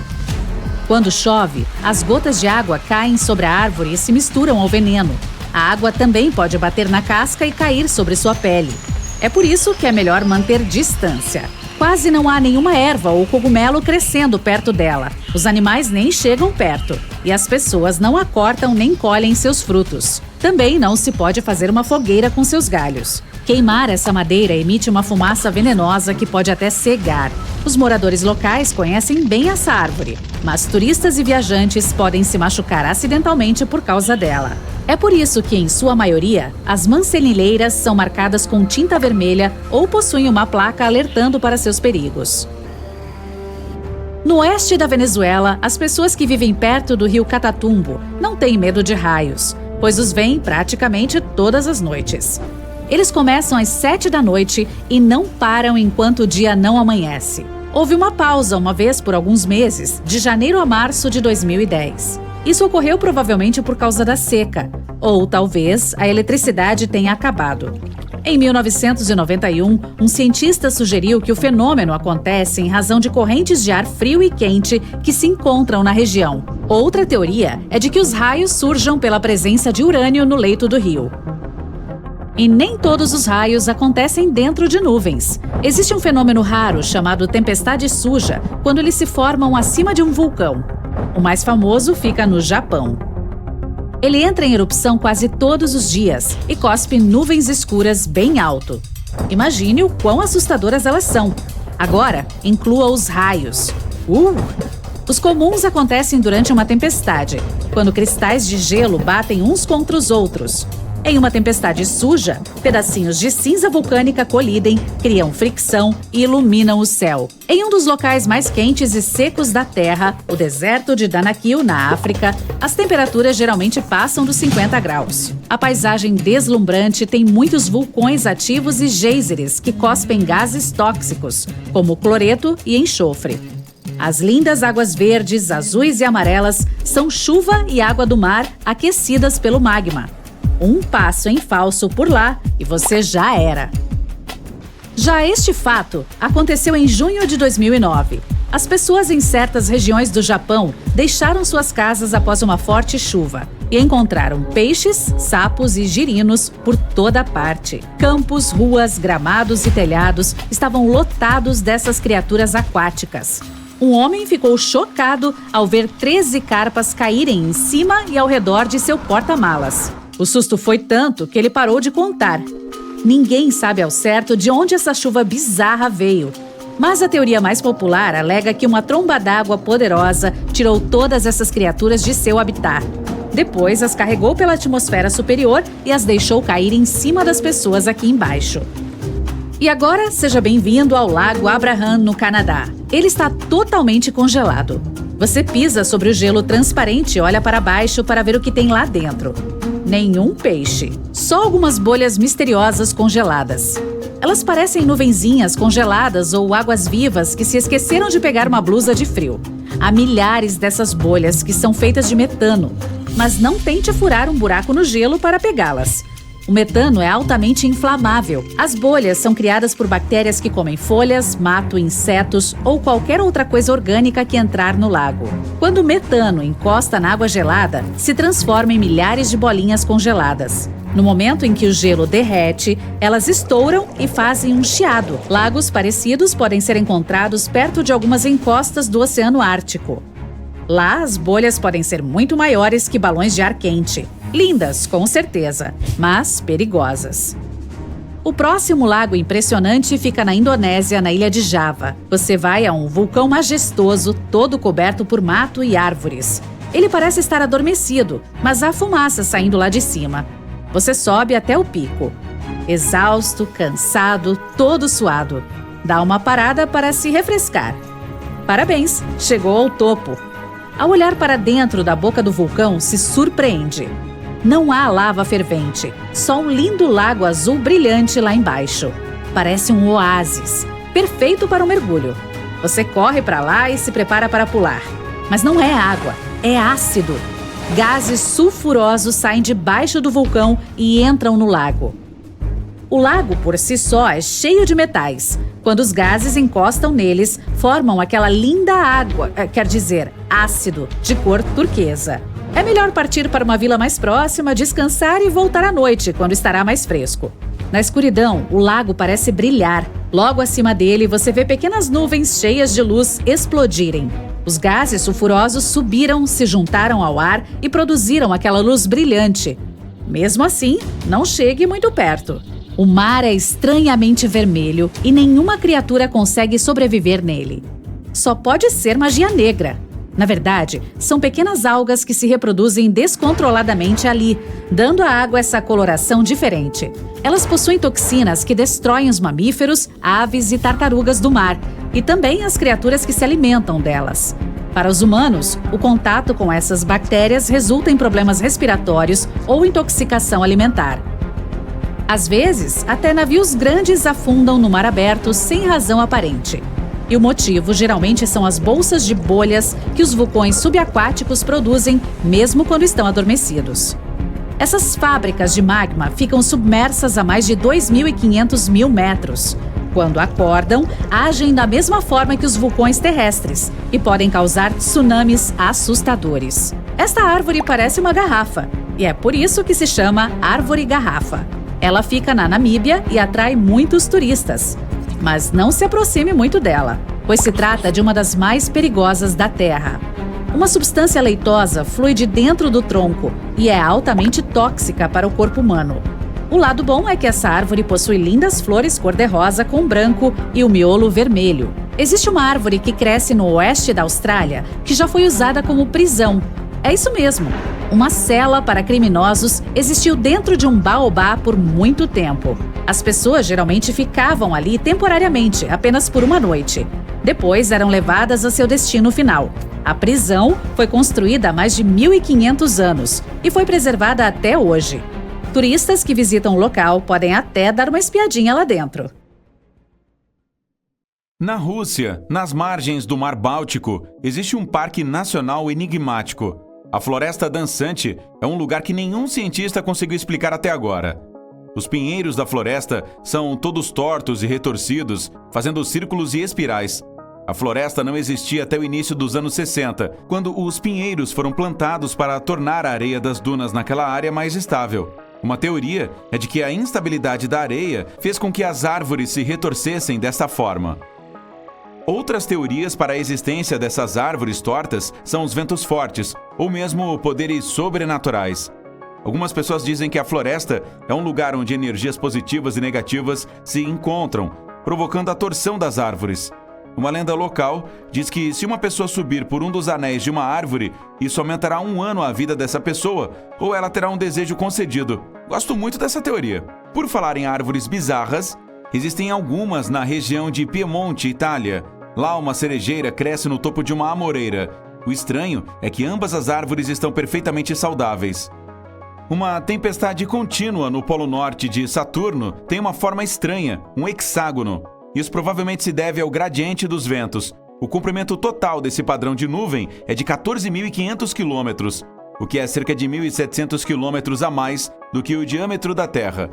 Quando chove, as gotas de água caem sobre a árvore e se misturam ao veneno. A água também pode bater na casca e cair sobre sua pele. É por isso que é melhor manter distância. Quase não há nenhuma erva ou cogumelo crescendo perto dela. Os animais nem chegam perto. E as pessoas não a cortam nem colhem seus frutos. Também não se pode fazer uma fogueira com seus galhos. Queimar essa madeira emite uma fumaça venenosa que pode até cegar. Os moradores locais conhecem bem essa árvore, mas turistas e viajantes podem se machucar acidentalmente por causa dela. É por isso que, em sua maioria, as mancenilheiras são marcadas com tinta vermelha ou possuem uma placa alertando para seus perigos. No oeste da Venezuela, as pessoas que vivem perto do rio Catatumbo não têm medo de raios, pois os veem praticamente todas as noites. Eles começam às 7 da noite e não param enquanto o dia não amanhece. Houve uma pausa uma vez por alguns meses, de janeiro a março de 2010. Isso ocorreu provavelmente por causa da seca, ou talvez a eletricidade tenha acabado. Em 1991, um cientista sugeriu que o fenômeno acontece em razão de correntes de ar frio e quente que se encontram na região. Outra teoria é de que os raios surjam pela presença de urânio no leito do rio. E nem todos os raios acontecem dentro de nuvens. Existe um fenômeno raro chamado tempestade suja, quando eles se formam acima de um vulcão. O mais famoso fica no Japão. Ele entra em erupção quase todos os dias e cospe nuvens escuras bem alto. Imagine o quão assustadoras elas são. Agora, inclua os raios. Os comuns acontecem durante uma tempestade, quando cristais de gelo batem uns contra os outros. Em uma tempestade suja, pedacinhos de cinza vulcânica colidem, criam fricção e iluminam o céu. Em um dos locais mais quentes e secos da Terra, o deserto de Danakil, na África, as temperaturas geralmente passam dos 50 graus. A paisagem deslumbrante tem muitos vulcões ativos e geysers que cospem gases tóxicos, como cloreto e enxofre. As lindas águas verdes, azuis e amarelas são chuva e água do mar aquecidas pelo magma. Um passo em falso por lá e você já era. Já este fato aconteceu em junho de 2009. As pessoas em certas regiões do Japão deixaram suas casas após uma forte chuva e encontraram peixes, sapos e girinos por toda parte. Campos, ruas, gramados e telhados estavam lotados dessas criaturas aquáticas. Um homem ficou chocado ao ver 13 carpas caírem em cima e ao redor de seu porta-malas. O susto foi tanto que ele parou de contar. Ninguém sabe ao certo de onde essa chuva bizarra veio. Mas a teoria mais popular alega que uma tromba d'água poderosa tirou todas essas criaturas de seu habitat. Depois as carregou pela atmosfera superior e as deixou cair em cima das pessoas aqui embaixo. E agora, seja bem-vindo ao Lago Abraham, no Canadá. Ele está totalmente congelado. Você pisa sobre o gelo transparente e olha para baixo para ver o que tem lá dentro. Nenhum peixe, só algumas bolhas misteriosas congeladas. Elas parecem nuvenzinhas congeladas ou águas vivas que se esqueceram de pegar uma blusa de frio. Há milhares dessas bolhas que são feitas de metano, mas não tente furar um buraco no gelo para pegá-las. O metano é altamente inflamável. As bolhas são criadas por bactérias que comem folhas, mato, insetos ou qualquer outra coisa orgânica que entrar no lago. Quando o metano encosta na água gelada, se transforma em milhares de bolinhas congeladas. No momento em que o gelo derrete, elas estouram e fazem um chiado. Lagos parecidos podem ser encontrados perto de algumas encostas do Oceano Ártico. Lá, as bolhas podem ser muito maiores que balões de ar quente. Lindas, com certeza, mas perigosas. O próximo lago impressionante fica na Indonésia, na ilha de Java. Você vai a um vulcão majestoso, todo coberto por mato e árvores. Ele parece estar adormecido, mas há fumaça saindo lá de cima. Você sobe até o pico. Exausto, cansado, todo suado. Dá uma parada para se refrescar. Parabéns, chegou ao topo. Ao olhar para dentro da boca do vulcão, se surpreende. Não há lava fervente, só um lindo lago azul brilhante lá embaixo. Parece um oásis, perfeito para um mergulho. Você corre para lá e se prepara para pular. Mas não é água, é ácido. Gases sulfurosos saem debaixo do vulcão e entram no lago. O lago, por si só, é cheio de metais. Quando os gases encostam neles, formam aquela linda água, ácido, de cor turquesa. É melhor partir para uma vila mais próxima, descansar e voltar à noite, quando estará mais fresco. Na escuridão, o lago parece brilhar. Logo acima dele, você vê pequenas nuvens cheias de luz explodirem. Os gases sulfurosos subiram, se juntaram ao ar e produziram aquela luz brilhante. Mesmo assim, não chegue muito perto. O mar é estranhamente vermelho e nenhuma criatura consegue sobreviver nele. Só pode ser magia negra. Na verdade, são pequenas algas que se reproduzem descontroladamente ali, dando à água essa coloração diferente. Elas possuem toxinas que destroem os mamíferos, aves e tartarugas do mar, e também as criaturas que se alimentam delas. Para os humanos, o contato com essas bactérias resulta em problemas respiratórios ou intoxicação alimentar. Às vezes, até navios grandes afundam no mar aberto sem razão aparente. E o motivo geralmente são as bolsas de bolhas que os vulcões subaquáticos produzem mesmo quando estão adormecidos. Essas fábricas de magma ficam submersas a mais de 2.500 metros. Quando acordam, agem da mesma forma que os vulcões terrestres e podem causar tsunamis assustadores. Esta árvore parece uma garrafa e é por isso que se chama árvore-garrafa. Ela fica na Namíbia e atrai muitos turistas. Mas não se aproxime muito dela, pois se trata de uma das mais perigosas da Terra. Uma substância leitosa flui de dentro do tronco e é altamente tóxica para o corpo humano. O lado bom é que essa árvore possui lindas flores cor-de-rosa com branco e o miolo vermelho. Existe uma árvore que cresce no oeste da Austrália que já foi usada como prisão. É isso mesmo. Uma cela para criminosos existiu dentro de um baobá por muito tempo. As pessoas geralmente ficavam ali temporariamente, apenas por uma noite. Depois eram levadas a seu destino final. A prisão foi construída há mais de 1.500 anos e foi preservada até hoje. Turistas que visitam o local podem até dar uma espiadinha lá dentro. Na Rússia, nas margens do Mar Báltico, existe um parque nacional enigmático. A Floresta Dançante é um lugar que nenhum cientista conseguiu explicar até agora. Os pinheiros da floresta são todos tortos e retorcidos, fazendo círculos e espirais. A floresta não existia até o início dos anos 60, quando os pinheiros foram plantados para tornar a areia das dunas naquela área mais estável. Uma teoria é de que a instabilidade da areia fez com que as árvores se retorcessem dessa forma. Outras teorias para a existência dessas árvores tortas são os ventos fortes, ou mesmo poderes sobrenaturais. Algumas pessoas dizem que a floresta é um lugar onde energias positivas e negativas se encontram, provocando a torção das árvores. Uma lenda local diz que se uma pessoa subir por um dos anéis de uma árvore, isso aumentará 1 ano a vida dessa pessoa, ou ela terá um desejo concedido. Gosto muito dessa teoria. Por falar em árvores bizarras, existem algumas na região de Piemonte, Itália. Lá, uma cerejeira cresce no topo de uma amoreira. O estranho é que ambas as árvores estão perfeitamente saudáveis. Uma tempestade contínua no Polo Norte de Saturno tem uma forma estranha, um hexágono. Isso provavelmente se deve ao gradiente dos ventos. O comprimento total desse padrão de nuvem é de 14.500 quilômetros. o que é cerca de 1.700 quilômetros a mais do que o diâmetro da Terra.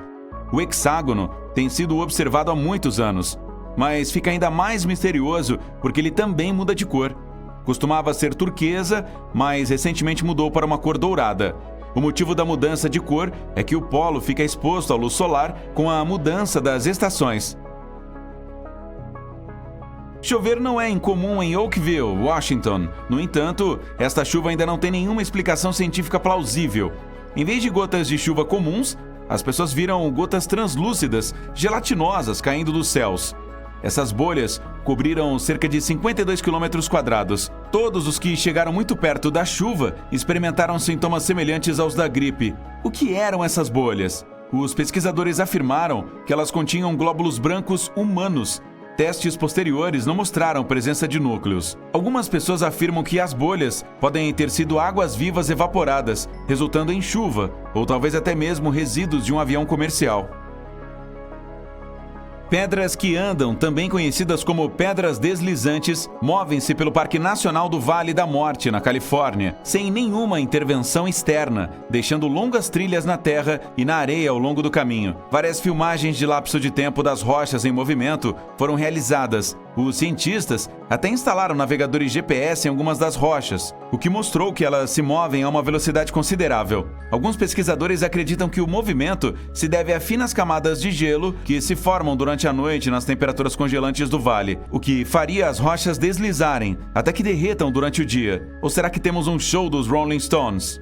O hexágono tem sido observado há muitos anos, mas fica ainda mais misterioso porque ele também muda de cor. Costumava ser turquesa, mas recentemente mudou para uma cor dourada. O motivo da mudança de cor é que o polo fica exposto à luz solar com a mudança das estações. Chover não é incomum em Oakville, Washington. No entanto, esta chuva ainda não tem nenhuma explicação científica plausível. Em vez de gotas de chuva comuns, as pessoas viram gotas translúcidas, gelatinosas caindo dos céus. Essas bolhas cobriram cerca de 52 quilômetros quadrados. Todos os que chegaram muito perto da chuva experimentaram sintomas semelhantes aos da gripe. O que eram essas bolhas? Os pesquisadores afirmaram que elas continham glóbulos brancos humanos. Testes posteriores não mostraram presença de núcleos. Algumas pessoas afirmam que as bolhas podem ter sido águas vivas evaporadas, resultando em chuva, ou talvez até mesmo resíduos de um avião comercial. Pedras que andam, também conhecidas como pedras deslizantes, movem-se pelo Parque Nacional do Vale da Morte, na Califórnia, sem nenhuma intervenção externa, deixando longas trilhas na terra e na areia ao longo do caminho. Várias filmagens de lapso de tempo das rochas em movimento foram realizadas. Os cientistas até instalaram navegadores GPS em algumas das rochas, o que mostrou que elas se movem a uma velocidade considerável. Alguns pesquisadores acreditam que o movimento se deve a finas camadas de gelo que se formam durante a noite nas temperaturas congelantes do vale, o que faria as rochas deslizarem até que derretam durante o dia. Ou será que temos um show dos Rolling Stones?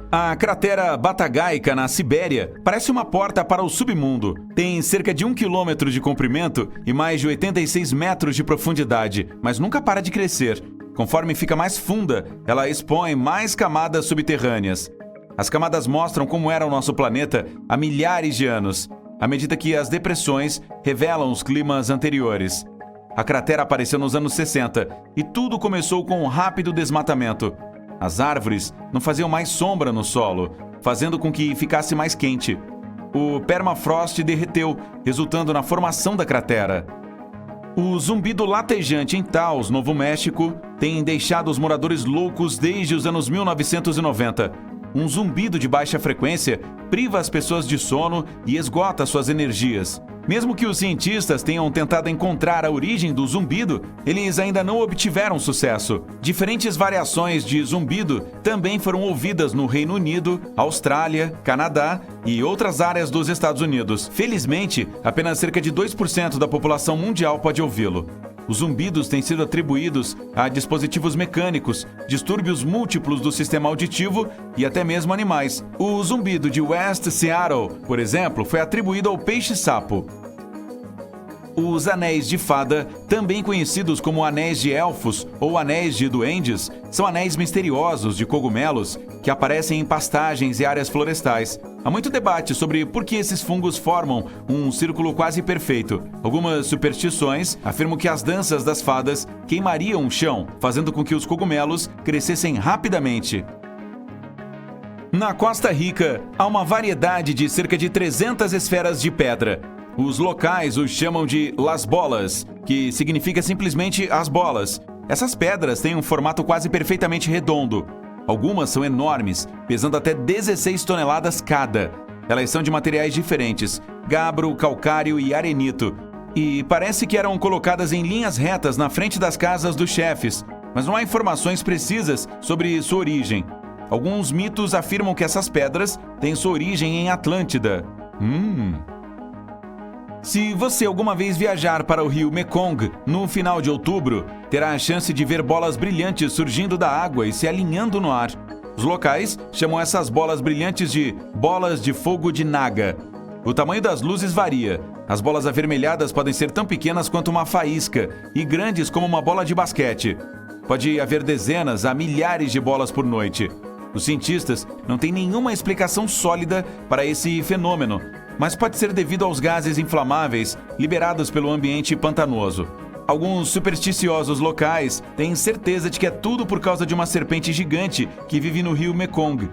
A cratera Batagaica, na Sibéria, parece uma porta para o submundo. Tem cerca de 1 quilômetro de comprimento e mais de 86 metros de profundidade, mas nunca para de crescer. Conforme fica mais funda, ela expõe mais camadas subterrâneas. As camadas mostram como era o nosso planeta há milhares de anos, à medida que as depressões revelam os climas anteriores. A cratera apareceu nos anos 60 e tudo começou com um rápido desmatamento. As árvores não faziam mais sombra no solo, fazendo com que ficasse mais quente. O permafrost derreteu, resultando na formação da cratera. O zumbido latejante em Taos, Novo México, tem deixado os moradores loucos desde os anos 1990. Um zumbido de baixa frequência priva as pessoas de sono e esgota suas energias. Mesmo que os cientistas tenham tentado encontrar a origem do zumbido, eles ainda não obtiveram sucesso. Diferentes variações de zumbido também foram ouvidas no Reino Unido, Austrália, Canadá e outras áreas dos Estados Unidos. Felizmente, apenas cerca de 2% da população mundial pode ouvi-lo. Os zumbidos têm sido atribuídos a dispositivos mecânicos, distúrbios múltiplos do sistema auditivo e até mesmo animais. O zumbido de West Seattle, por exemplo, foi atribuído ao peixe-sapo. Os anéis de fada, também conhecidos como anéis de elfos ou anéis de duendes, são anéis misteriosos de cogumelos que aparecem em pastagens e áreas florestais. Há muito debate sobre por que esses fungos formam um círculo quase perfeito. Algumas superstições afirmam que as danças das fadas queimariam o chão, fazendo com que os cogumelos crescessem rapidamente. Na Costa Rica, há uma variedade de cerca de 300 esferas de pedra. Os locais os chamam de Las Bolas, que significa simplesmente as bolas. Essas pedras têm um formato quase perfeitamente redondo. Algumas são enormes, pesando até 16 toneladas cada. Elas são de materiais diferentes, gabro, calcário e arenito. E parece que eram colocadas em linhas retas na frente das casas dos chefes, mas não há informações precisas sobre sua origem. Alguns mitos afirmam que essas pedras têm sua origem em Atlântida. Se você alguma vez viajar para o rio Mekong no final de outubro, terá a chance de ver bolas brilhantes surgindo da água e se alinhando no ar. Os locais chamam essas bolas brilhantes de bolas de fogo de Naga. O tamanho das luzes varia. As bolas avermelhadas podem ser tão pequenas quanto uma faísca e grandes como uma bola de basquete. Pode haver dezenas a milhares de bolas por noite. Os cientistas não têm nenhuma explicação sólida para esse fenômeno, mas pode ser devido aos gases inflamáveis liberados pelo ambiente pantanoso. Alguns supersticiosos locais têm certeza de que é tudo por causa de uma serpente gigante que vive no rio Mekong.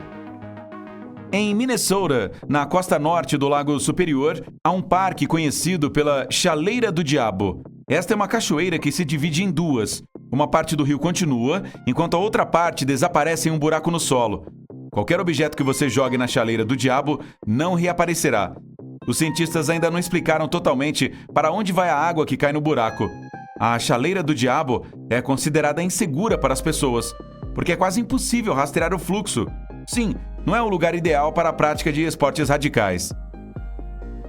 Em Minnesota, na costa norte do Lago Superior, há um parque conhecido pela Chaleira do Diabo. Esta é uma cachoeira que se divide em duas. Uma parte do rio continua, enquanto a outra parte desaparece em um buraco no solo. Qualquer objeto que você jogue na chaleira do diabo não reaparecerá. Os cientistas ainda não explicaram totalmente para onde vai a água que cai no buraco. A chaleira do diabo é considerada insegura para as pessoas, porque é quase impossível rastrear o fluxo. Sim, não é o lugar ideal para a prática de esportes radicais.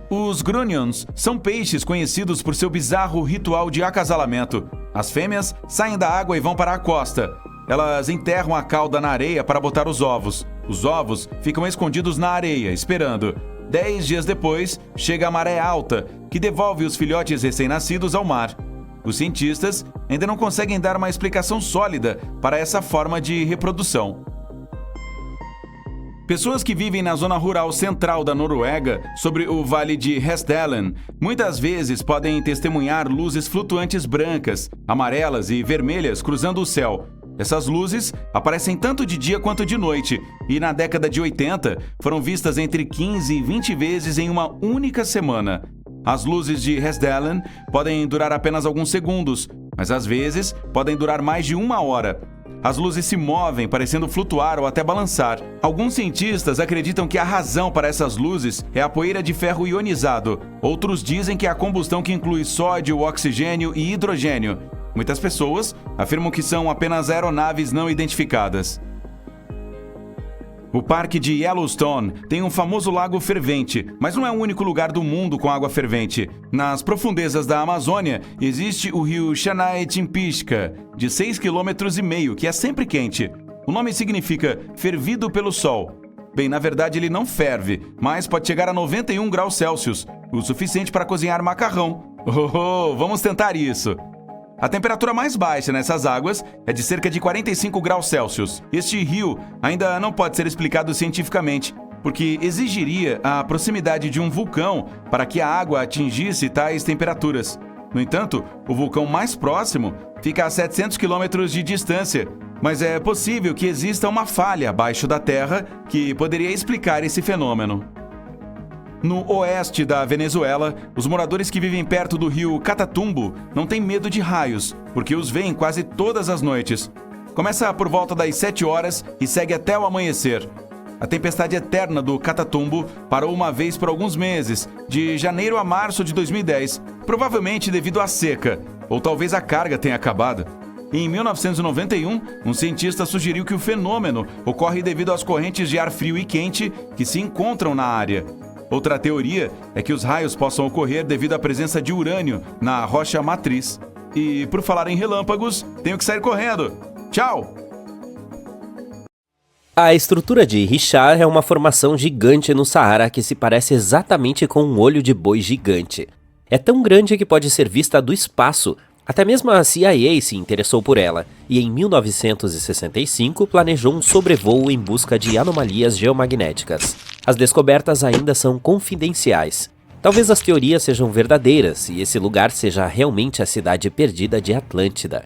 Os grunions são peixes conhecidos por seu bizarro ritual de acasalamento. As fêmeas saem da água e vão para a costa. Elas enterram a cauda na areia para botar os ovos. Os ovos ficam escondidos na areia, esperando. 10 dias depois, chega a maré alta, que devolve os filhotes recém-nascidos ao mar. Os cientistas ainda não conseguem dar uma explicação sólida para essa forma de reprodução. Pessoas que vivem na zona rural central da Noruega, sobre o vale de Hestdalen, muitas vezes podem testemunhar luzes flutuantes brancas, amarelas e vermelhas cruzando o céu. Essas luzes aparecem tanto de dia quanto de noite, e na década de 80 foram vistas entre 15 e 20 vezes em uma única semana. As luzes de Hestdalen podem durar apenas alguns segundos, mas às vezes podem durar mais de 1 hora. As luzes se movem, parecendo flutuar ou até balançar. Alguns cientistas acreditam que a razão para essas luzes é a poeira de ferro ionizado. Outros dizem que é a combustão que inclui sódio, oxigênio e hidrogênio. Muitas pessoas afirmam que são apenas aeronaves não identificadas. O Parque de Yellowstone tem um famoso lago fervente, mas não é o único lugar do mundo com água fervente. Nas profundezas da Amazônia, existe o rio Xanay-Timpixca, de 6,5 km, que é sempre quente. O nome significa fervido pelo sol. Bem, na verdade ele não ferve, mas pode chegar a 91 graus Celsius, o suficiente para cozinhar macarrão. Vamos tentar isso! A temperatura mais baixa nessas águas é de cerca de 45 graus Celsius. Este rio ainda não pode ser explicado cientificamente, porque exigiria a proximidade de um vulcão para que a água atingisse tais temperaturas. No entanto, o vulcão mais próximo fica a 700 quilômetros de distância, mas é possível que exista uma falha abaixo da terra que poderia explicar esse fenômeno. No oeste da Venezuela, os moradores que vivem perto do rio Catatumbo não têm medo de raios, porque os veem quase todas as noites. Começa por volta das 7 horas e segue até o amanhecer. A tempestade eterna do Catatumbo parou uma vez por alguns meses, de janeiro a março de 2010, provavelmente devido à seca, ou talvez a carga tenha acabado. Em 1991, um cientista sugeriu que o fenômeno ocorre devido às correntes de ar frio e quente que se encontram na área. Outra teoria é que os raios possam ocorrer devido à presença de urânio na rocha matriz. E por falar em relâmpagos, tenho que sair correndo. Tchau! A estrutura de Richard é uma formação gigante no Saara que se parece exatamente com um olho de boi gigante. É tão grande que pode ser vista do espaço. Até mesmo a CIA se interessou por ela, e em 1965 planejou um sobrevoo em busca de anomalias geomagnéticas. As descobertas ainda são confidenciais. Talvez as teorias sejam verdadeiras e esse lugar seja realmente a cidade perdida de Atlântida.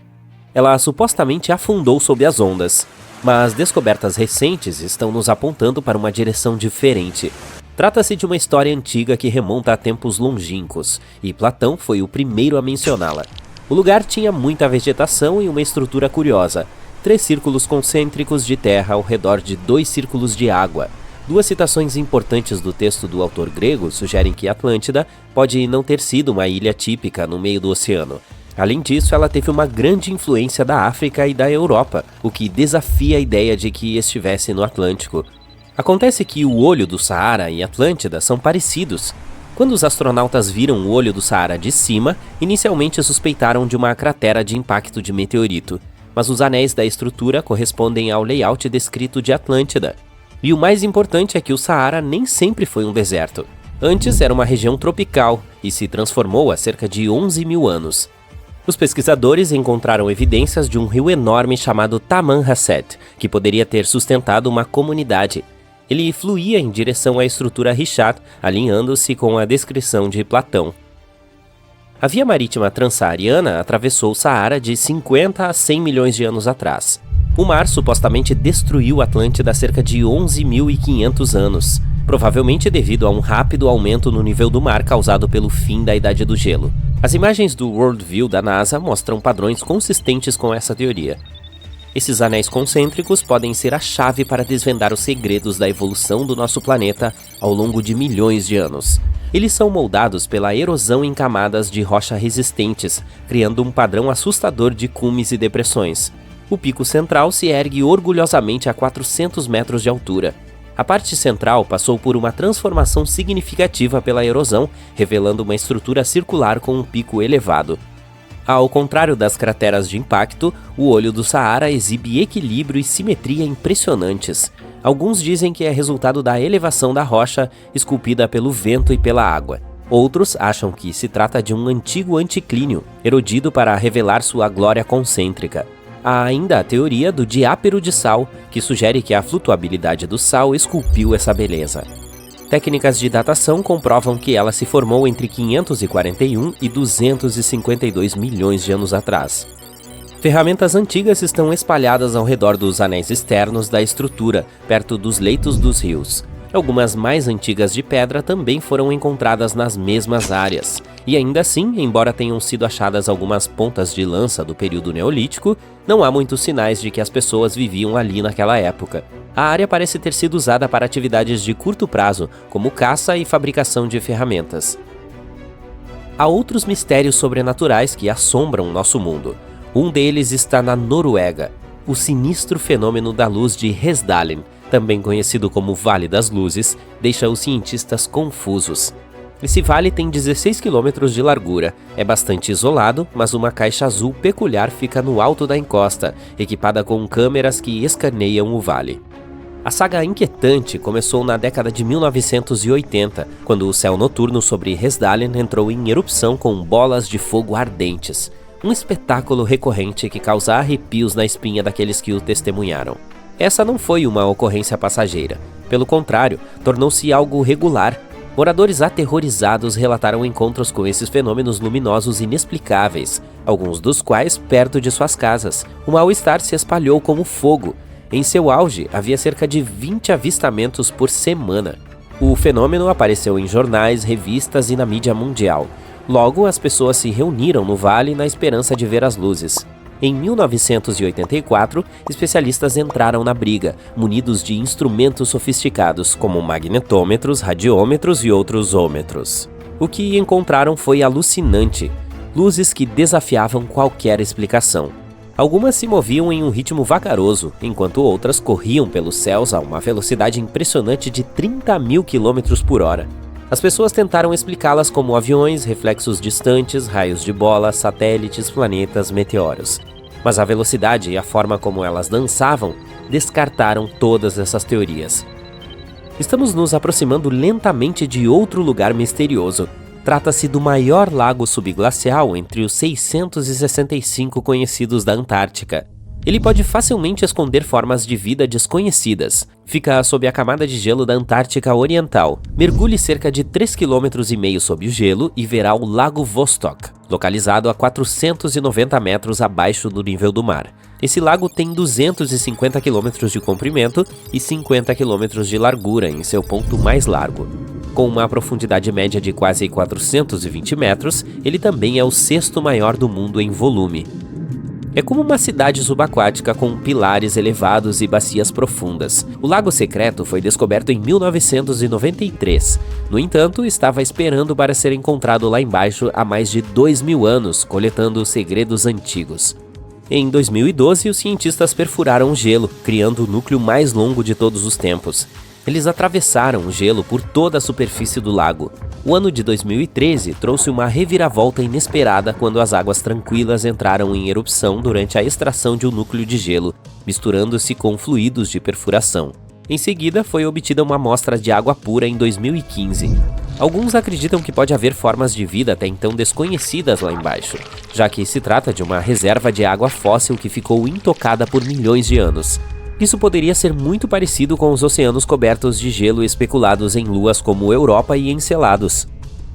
Ela supostamente afundou sob as ondas, mas descobertas recentes estão nos apontando para uma direção diferente. Trata-se de uma história antiga que remonta a tempos longínquos, e Platão foi o primeiro a mencioná-la. O lugar tinha muita vegetação e uma estrutura curiosa, 3 círculos concêntricos de terra ao redor de 2 círculos de água. 2 citações importantes do texto do autor grego sugerem que Atlântida pode não ter sido uma ilha típica no meio do oceano. Além disso, ela teve uma grande influência da África e da Europa, o que desafia a ideia de que estivesse no Atlântico. Acontece que o olho do Saara e Atlântida são parecidos. Quando os astronautas viram o olho do Saara de cima, inicialmente suspeitaram de uma cratera de impacto de meteorito, mas os anéis da estrutura correspondem ao layout descrito de Atlântida. E o mais importante é que o Saara nem sempre foi um deserto. Antes era uma região tropical e se transformou há cerca de 11 mil anos. Os pesquisadores encontraram evidências de um rio enorme chamado Tamanrasset, que poderia ter sustentado uma comunidade. Ele fluía em direção à estrutura Richard, alinhando-se com a descrição de Platão. A via marítima transsaariana atravessou o Saara de 50 a 100 milhões de anos atrás. O mar supostamente destruiu Atlântida há cerca de 11.500 anos. provavelmente devido a um rápido aumento no nível do mar causado pelo fim da Idade do Gelo. As imagens do World View da NASA mostram padrões consistentes com essa teoria. Esses anéis concêntricos podem ser a chave para desvendar os segredos da evolução do nosso planeta ao longo de milhões de anos. Eles são moldados pela erosão em camadas de rocha resistentes, criando um padrão assustador de cumes e depressões. O pico central se ergue orgulhosamente a 400 metros de altura. A parte central passou por uma transformação significativa pela erosão, revelando uma estrutura circular com um pico elevado. Ao contrário das crateras de impacto, o olho do Saara exibe equilíbrio e simetria impressionantes. Alguns dizem que é resultado da elevação da rocha, esculpida pelo vento e pela água. Outros acham que se trata de um antigo anticlínio, erodido para revelar sua glória concêntrica. Há ainda a teoria do diápero de sal, que sugere que a flutuabilidade do sal esculpiu essa beleza. Técnicas de datação comprovam que ela se formou entre 541 e 252 milhões de anos atrás. Ferramentas antigas estão espalhadas ao redor dos anéis externos da estrutura, perto dos leitos dos rios. Algumas mais antigas de pedra também foram encontradas nas mesmas áreas. E ainda assim, embora tenham sido achadas algumas pontas de lança do período neolítico, não há muitos sinais de que as pessoas viviam ali naquela época. A área parece ter sido usada para atividades de curto prazo, como caça e fabricação de ferramentas. Há outros mistérios sobrenaturais que assombram nosso mundo. Um deles está na Noruega, o sinistro fenômeno da luz de Hesdalen, também conhecido como Vale das Luzes, deixa os cientistas confusos. Esse vale tem 16 quilômetros de largura, é bastante isolado, mas uma caixa azul peculiar fica no alto da encosta, equipada com câmeras que escaneiam o vale. A saga inquietante começou na década de 1980, quando o céu noturno sobre Hesdalen entrou em erupção com bolas de fogo ardentes. Um espetáculo recorrente que causa arrepios na espinha daqueles que o testemunharam. Essa não foi uma ocorrência passageira. Pelo contrário, tornou-se algo regular. Moradores aterrorizados relataram encontros com esses fenômenos luminosos inexplicáveis, alguns dos quais perto de suas casas. O mal-estar se espalhou como fogo. Em seu auge, havia cerca de 20 avistamentos por semana. O fenômeno apareceu em jornais, revistas e na mídia mundial. Logo, as pessoas se reuniram no vale na esperança de ver as luzes. Em 1984, especialistas entraram na briga, munidos de instrumentos sofisticados como magnetômetros, radiômetros e outros ômetros. O que encontraram foi alucinante, luzes que desafiavam qualquer explicação. Algumas se moviam em um ritmo vagaroso, enquanto outras corriam pelos céus a uma velocidade impressionante de 30 mil km por hora. As pessoas tentaram explicá-las como aviões, reflexos distantes, raios de bola, satélites, planetas, meteoros. Mas a velocidade e a forma como elas dançavam descartaram todas essas teorias. Estamos nos aproximando lentamente de outro lugar misterioso. Trata-se do maior lago subglacial entre os 665 conhecidos da Antártica. Ele pode facilmente esconder formas de vida desconhecidas. Fica sob a camada de gelo da Antártica Oriental. Mergulhe cerca de 3,5 km sob o gelo e verá o Lago Vostok, localizado a 490 metros abaixo do nível do mar. Esse lago tem 250 km de comprimento e 50 km de largura em seu ponto mais largo. Com uma profundidade média de quase 420 metros, ele também é o sexto maior do mundo em volume. É como uma cidade subaquática com pilares elevados e bacias profundas. O Lago Secreto foi descoberto em 1993. No entanto, estava esperando para ser encontrado lá embaixo há mais de 2.000 anos, coletando segredos antigos. Em 2012, os cientistas perfuraram o gelo, criando o núcleo mais longo de todos os tempos. Eles atravessaram o gelo por toda a superfície do lago. O ano de 2013 trouxe uma reviravolta inesperada quando as águas tranquilas entraram em erupção durante a extração de um núcleo de gelo, misturando-se com fluidos de perfuração. Em seguida, foi obtida uma amostra de água pura em 2015. Alguns acreditam que pode haver formas de vida até então desconhecidas lá embaixo, já que se trata de uma reserva de água fóssil que ficou intocada por milhões de anos. Isso poderia ser muito parecido com os oceanos cobertos de gelo especulados em luas como Europa e Encelados.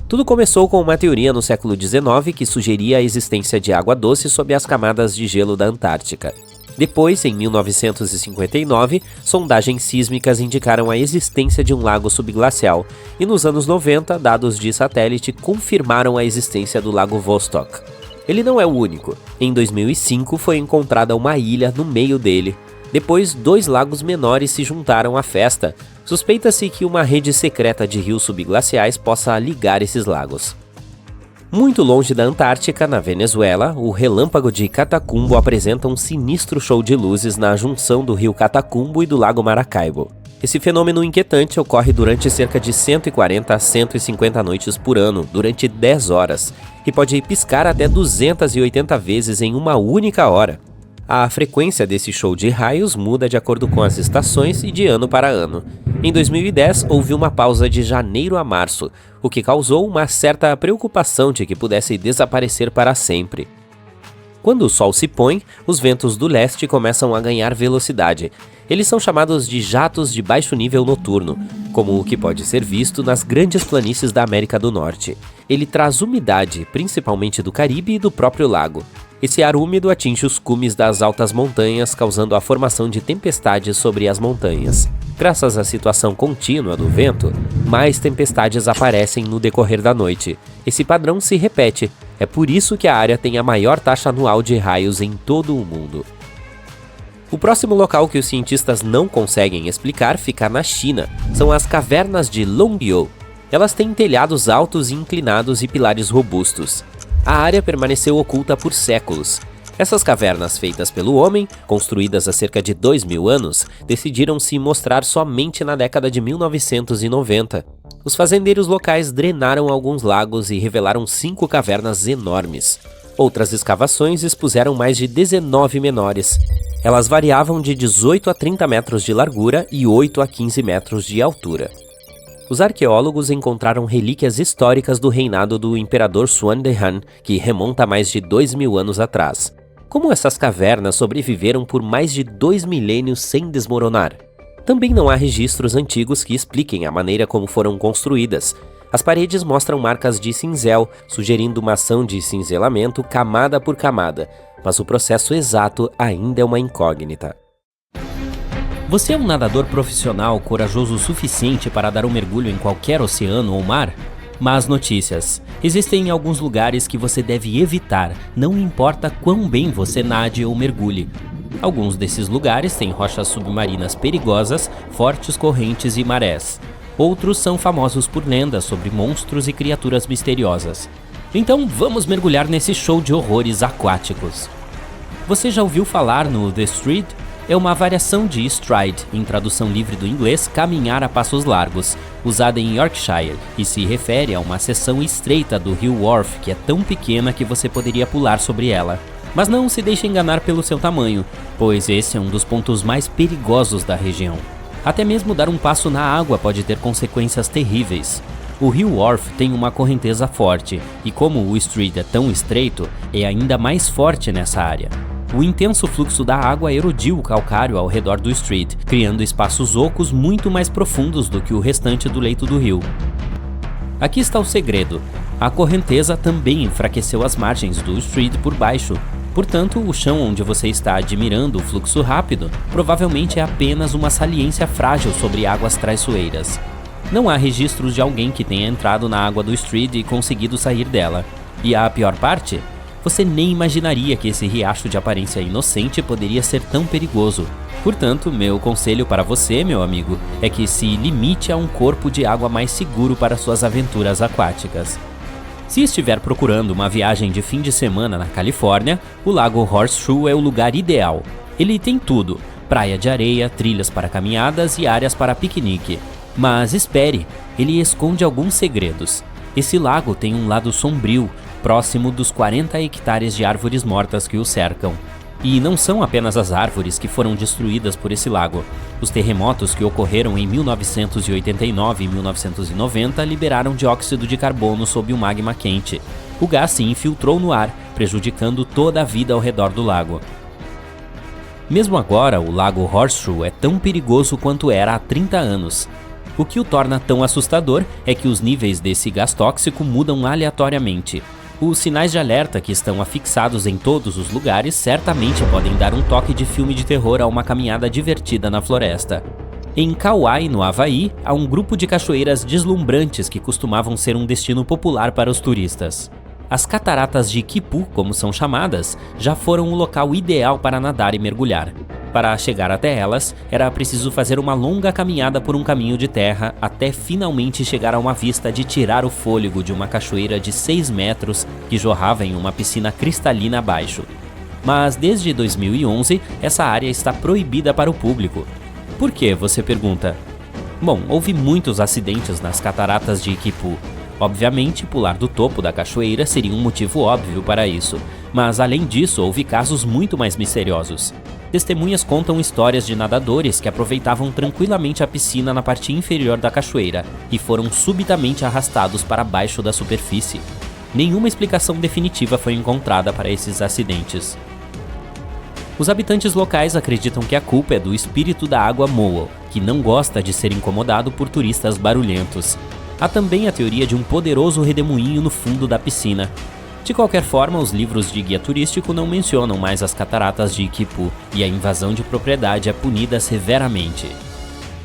Tudo começou com uma teoria no século XIX que sugeria a existência de água doce sob as camadas de gelo da Antártica. Depois, em 1959, sondagens sísmicas indicaram a existência de um lago subglacial, e nos anos 90, dados de satélite confirmaram a existência do Lago Vostok. Ele não é o único. Em 2005 foi encontrada uma ilha no meio dele. Depois, 2 lagos menores se juntaram à festa. Suspeita-se que uma rede secreta de rios subglaciais possa ligar esses lagos. Muito longe da Antártica, na Venezuela, o relâmpago de Catacumbo apresenta um sinistro show de luzes na junção do rio Catacumbo e do lago Maracaibo. Esse fenômeno inquietante ocorre durante cerca de 140 a 150 noites por ano, durante 10 horas, e pode piscar até 280 vezes em uma única hora. A frequência desse show de raios muda de acordo com as estações e de ano para ano. Em 2010, houve uma pausa de janeiro a março, o que causou uma certa preocupação de que pudesse desaparecer para sempre. Quando o sol se põe, os ventos do leste começam a ganhar velocidade. Eles são chamados de jatos de baixo nível noturno, como o que pode ser visto nas grandes planícies da América do Norte. Ele traz umidade, principalmente do Caribe e do próprio lago. Esse ar úmido atinge os cumes das altas montanhas, causando a formação de tempestades sobre as montanhas. Graças à situação contínua do vento, mais tempestades aparecem no decorrer da noite. Esse padrão se repete. É por isso que a área tem a maior taxa anual de raios em todo o mundo. O próximo local que os cientistas não conseguem explicar fica na China. São as cavernas de Longbiu. Elas têm telhados altos e inclinados e pilares robustos. A área permaneceu oculta por séculos. Essas cavernas feitas pelo homem, construídas há cerca de 2.000 anos, decidiram se mostrar somente na década de 1990. Os fazendeiros locais drenaram alguns lagos e revelaram 5 cavernas enormes. Outras escavações expuseram mais de 19 menores. Elas variavam de 18 a 30 metros de largura e 8 a 15 metros de altura. Os arqueólogos encontraram relíquias históricas do reinado do imperador Xuan de Han, que remonta a mais de 2.000 anos atrás. Como essas cavernas sobreviveram por mais de 2 milênios sem desmoronar? Também não há registros antigos que expliquem a maneira como foram construídas. As paredes mostram marcas de cinzel, sugerindo uma ação de cinzelamento camada por camada, mas o processo exato ainda é uma incógnita. Você é um nadador profissional corajoso o suficiente para dar um mergulho em qualquer oceano ou mar? Más notícias. Existem alguns lugares que você deve evitar, não importa quão bem você nade ou mergulhe. Alguns desses lugares têm rochas submarinas perigosas, fortes correntes e marés. Outros são famosos por lendas sobre monstros e criaturas misteriosas. Então vamos mergulhar nesse show de horrores aquáticos. Você já ouviu falar no The Street? É uma variação de stride, em tradução livre do inglês, caminhar a passos largos, usada em Yorkshire, e se refere a uma seção estreita do rio Wharfe, que é tão pequena que você poderia pular sobre ela. Mas não se deixe enganar pelo seu tamanho, pois esse é um dos pontos mais perigosos da região. Até mesmo dar um passo na água pode ter consequências terríveis. O rio Wharfe tem uma correnteza forte, e como o Street é tão estreito, é ainda mais forte nessa área. O intenso fluxo da água erodiu o calcário ao redor do Street, criando espaços ocos muito mais profundos do que o restante do leito do rio. Aqui está o segredo. A correnteza também enfraqueceu as margens do Street por baixo. Portanto, o chão onde você está admirando o fluxo rápido provavelmente é apenas uma saliência frágil sobre águas traiçoeiras. Não há registros de alguém que tenha entrado na água do Street e conseguido sair dela. E a pior parte? Você nem imaginaria que esse riacho de aparência inocente poderia ser tão perigoso. Portanto, meu conselho para você, meu amigo, é que se limite a um corpo de água mais seguro para suas aventuras aquáticas. Se estiver procurando uma viagem de fim de semana na Califórnia, o Lago Horseshoe é o lugar ideal. Ele tem tudo: praia de areia, trilhas para caminhadas e áreas para piquenique. Mas espere, ele esconde alguns segredos. Esse lago tem um lado sombrio, próximo dos 40 hectares de árvores mortas que o cercam. E não são apenas as árvores que foram destruídas por esse lago. Os terremotos que ocorreram em 1989 e 1990 liberaram dióxido de carbono sob o magma quente. O gás se infiltrou no ar, prejudicando toda a vida ao redor do lago. Mesmo agora, o Lago Horseshoe é tão perigoso quanto era há 30 anos. O que o torna tão assustador é que os níveis desse gás tóxico mudam aleatoriamente. Os sinais de alerta que estão afixados em todos os lugares certamente podem dar um toque de filme de terror a uma caminhada divertida na floresta. Em Kauai, no Havaí, há um grupo de cachoeiras deslumbrantes que costumavam ser um destino popular para os turistas. As cataratas de Kipu, como são chamadas, já foram o local ideal para nadar e mergulhar. Para chegar até elas, era preciso fazer uma longa caminhada por um caminho de terra até finalmente chegar a uma vista de tirar o fôlego de uma cachoeira de 6 metros que jorrava em uma piscina cristalina abaixo. Mas desde 2011, essa área está proibida para o público. Por quê, você pergunta? Bom, houve muitos acidentes nas cataratas de Kipu. Obviamente, pular do topo da cachoeira seria um motivo óbvio para isso, mas além disso, houve casos muito mais misteriosos. Testemunhas contam histórias de nadadores que aproveitavam tranquilamente a piscina na parte inferior da cachoeira e foram subitamente arrastados para baixo da superfície. Nenhuma explicação definitiva foi encontrada para esses acidentes. Os habitantes locais acreditam que a culpa é do espírito da água Moa, que não gosta de ser incomodado por turistas barulhentos. Há também a teoria de um poderoso redemoinho no fundo da piscina. De qualquer forma, os livros de guia turístico não mencionam mais as cataratas de Kipu e a invasão de propriedade é punida severamente.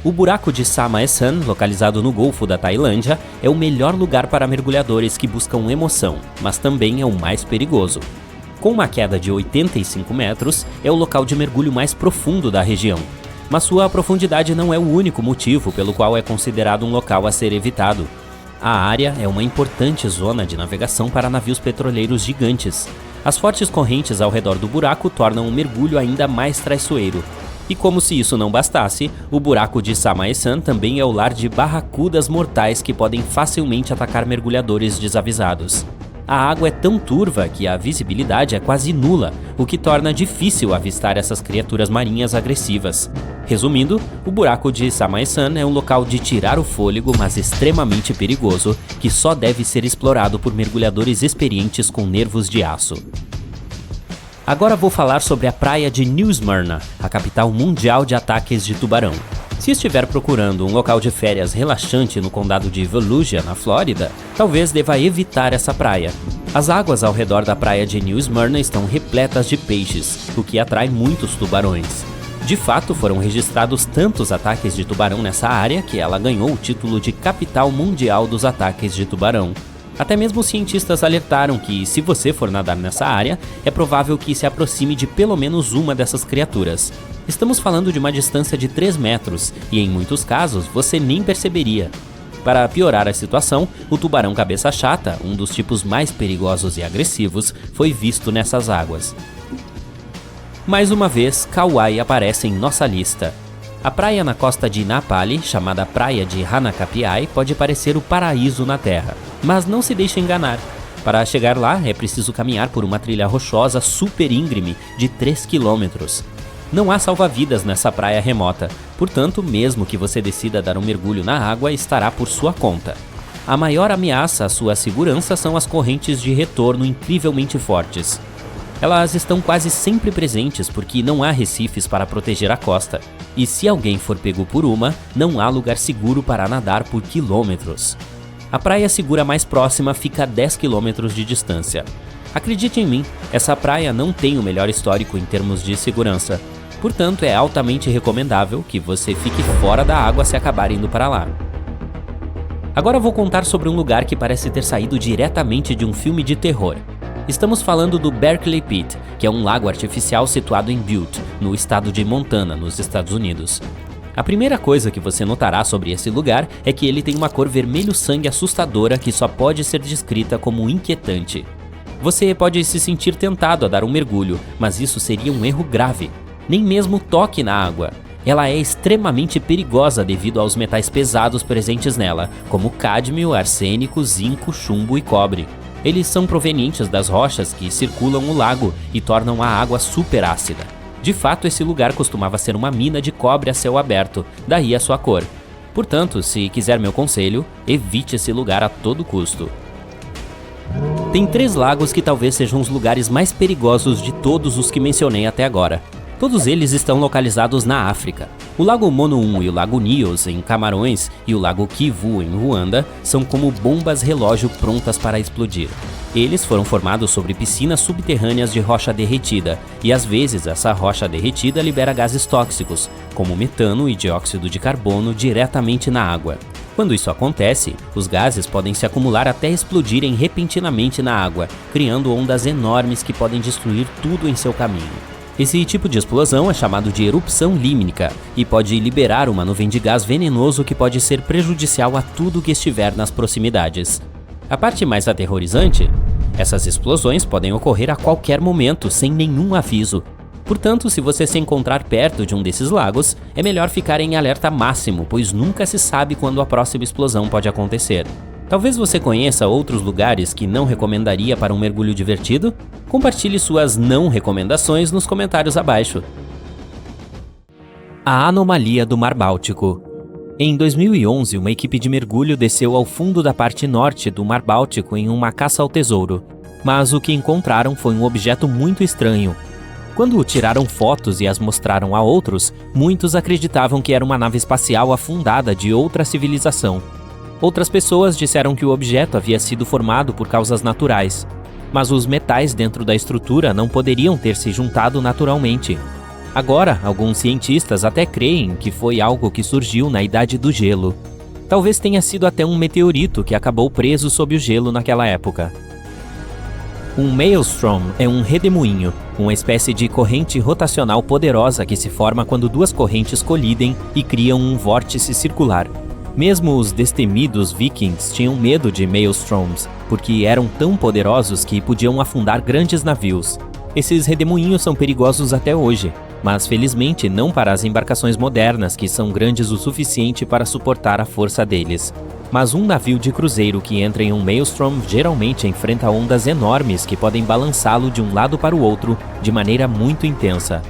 O buraco de Samaesan, localizado no Golfo da Tailândia, é o melhor lugar para mergulhadores que buscam emoção, mas também é o mais perigoso. Com uma queda de 85 metros, é o local de mergulho mais profundo da região. Mas sua profundidade não é o único motivo pelo qual é considerado um local a ser evitado. A área é uma importante zona de navegação para navios petroleiros gigantes. As fortes correntes ao redor do buraco tornam o mergulho ainda mais traiçoeiro. E como se isso não bastasse, o buraco de Samaesan também é o lar de barracudas mortais que podem facilmente atacar mergulhadores desavisados. A água é tão turva que a visibilidade é quase nula, o que torna difícil avistar essas criaturas marinhas agressivas. Resumindo, o buraco de Samaesan é um local de tirar o fôlego, mas extremamente perigoso, que só deve ser explorado por mergulhadores experientes com nervos de aço. Agora vou falar sobre a praia de New Smyrna, a capital mundial de ataques de tubarão. Se estiver procurando um local de férias relaxante no condado de Volusia, na Flórida, talvez deva evitar essa praia. As águas ao redor da praia de New Smyrna estão repletas de peixes, o que atrai muitos tubarões. De fato, foram registrados tantos ataques de tubarão nessa área que ela ganhou o título de capital mundial dos ataques de tubarão. Até mesmo os cientistas alertaram que, se você for nadar nessa área, é provável que se aproxime de pelo menos uma dessas criaturas. Estamos falando de uma distância de 3 metros e, em muitos casos, você nem perceberia. Para piorar a situação, o tubarão cabeça chata, um dos tipos mais perigosos e agressivos, foi visto nessas águas. Mais uma vez, Kauai aparece em nossa lista. A praia na costa de Napali, chamada Praia de Hanakapiai, pode parecer o paraíso na Terra. Mas não se deixe enganar. Para chegar lá, é preciso caminhar por uma trilha rochosa super íngreme de 3 quilômetros. Não há salva-vidas nessa praia remota, portanto, mesmo que você decida dar um mergulho na água, estará por sua conta. A maior ameaça à sua segurança são as correntes de retorno incrivelmente fortes. Elas estão quase sempre presentes porque não há recifes para proteger a costa. E se alguém for pego por uma, não há lugar seguro para nadar por quilômetros. A praia segura mais próxima fica a 10 quilômetros de distância. Acredite em mim, essa praia não tem o melhor histórico em termos de segurança. Portanto, é altamente recomendável que você fique fora da água se acabar indo para lá. Agora vou contar sobre um lugar que parece ter saído diretamente de um filme de terror. Estamos falando do Berkeley Pit, que é um lago artificial situado em Butte, no estado de Montana, nos Estados Unidos. A primeira coisa que você notará sobre esse lugar é que ele tem uma cor vermelho-sangue assustadora que só pode ser descrita como inquietante. Você pode se sentir tentado a dar um mergulho, mas isso seria um erro grave. Nem mesmo toque na água. Ela é extremamente perigosa devido aos metais pesados presentes nela, como cádmio, arsênico, zinco, chumbo e cobre. Eles são provenientes das rochas que circulam o lago e tornam a água super ácida. De fato, esse lugar costumava ser uma mina de cobre a céu aberto, daí a sua cor. Portanto, se quiser meu conselho, evite esse lugar a todo custo. Tem 3 lagos que talvez sejam os lugares mais perigosos de todos os que mencionei até agora. Todos eles estão localizados na África. O Lago Mono-1 e o Lago Nyos, em Camarões, e o Lago Kivu, em Ruanda, são como bombas relógio prontas para explodir. Eles foram formados sobre piscinas subterrâneas de rocha derretida, e às vezes essa rocha derretida libera gases tóxicos, como metano e dióxido de carbono, diretamente na água. Quando isso acontece, os gases podem se acumular até explodirem repentinamente na água, criando ondas enormes que podem destruir tudo em seu caminho. Esse tipo de explosão é chamado de erupção límnica e pode liberar uma nuvem de gás venenoso que pode ser prejudicial a tudo que estiver nas proximidades. A parte mais aterrorizante: essas explosões podem ocorrer a qualquer momento, sem nenhum aviso. Portanto, se você se encontrar perto de um desses lagos, é melhor ficar em alerta máximo, pois nunca se sabe quando a próxima explosão pode acontecer. Talvez você conheça outros lugares que não recomendaria para um mergulho divertido? Compartilhe suas não recomendações nos comentários abaixo. A anomalia do Mar Báltico. Em 2011, uma equipe de mergulho desceu ao fundo da parte norte do Mar Báltico em uma caça ao tesouro. Mas o que encontraram foi um objeto muito estranho. Quando tiraram fotos e as mostraram a outros, muitos acreditavam que era uma nave espacial afundada de outra civilização. Outras pessoas disseram que o objeto havia sido formado por causas naturais, mas os metais dentro da estrutura não poderiam ter se juntado naturalmente. Agora, alguns cientistas até creem que foi algo que surgiu na Idade do Gelo. Talvez tenha sido até um meteorito que acabou preso sob o gelo naquela época. Um maelstrom é um redemoinho, uma espécie de corrente rotacional poderosa que se forma quando duas correntes colidem e criam um vórtice circular. Mesmo os destemidos vikings tinham medo de maelstroms, porque eram tão poderosos que podiam afundar grandes navios. Esses redemoinhos são perigosos até hoje, mas felizmente não para as embarcações modernas, que são grandes o suficiente para suportar a força deles. Mas um navio de cruzeiro que entra em um maelstrom geralmente enfrenta ondas enormes que podem balançá-lo de um lado para o outro de maneira muito intensa.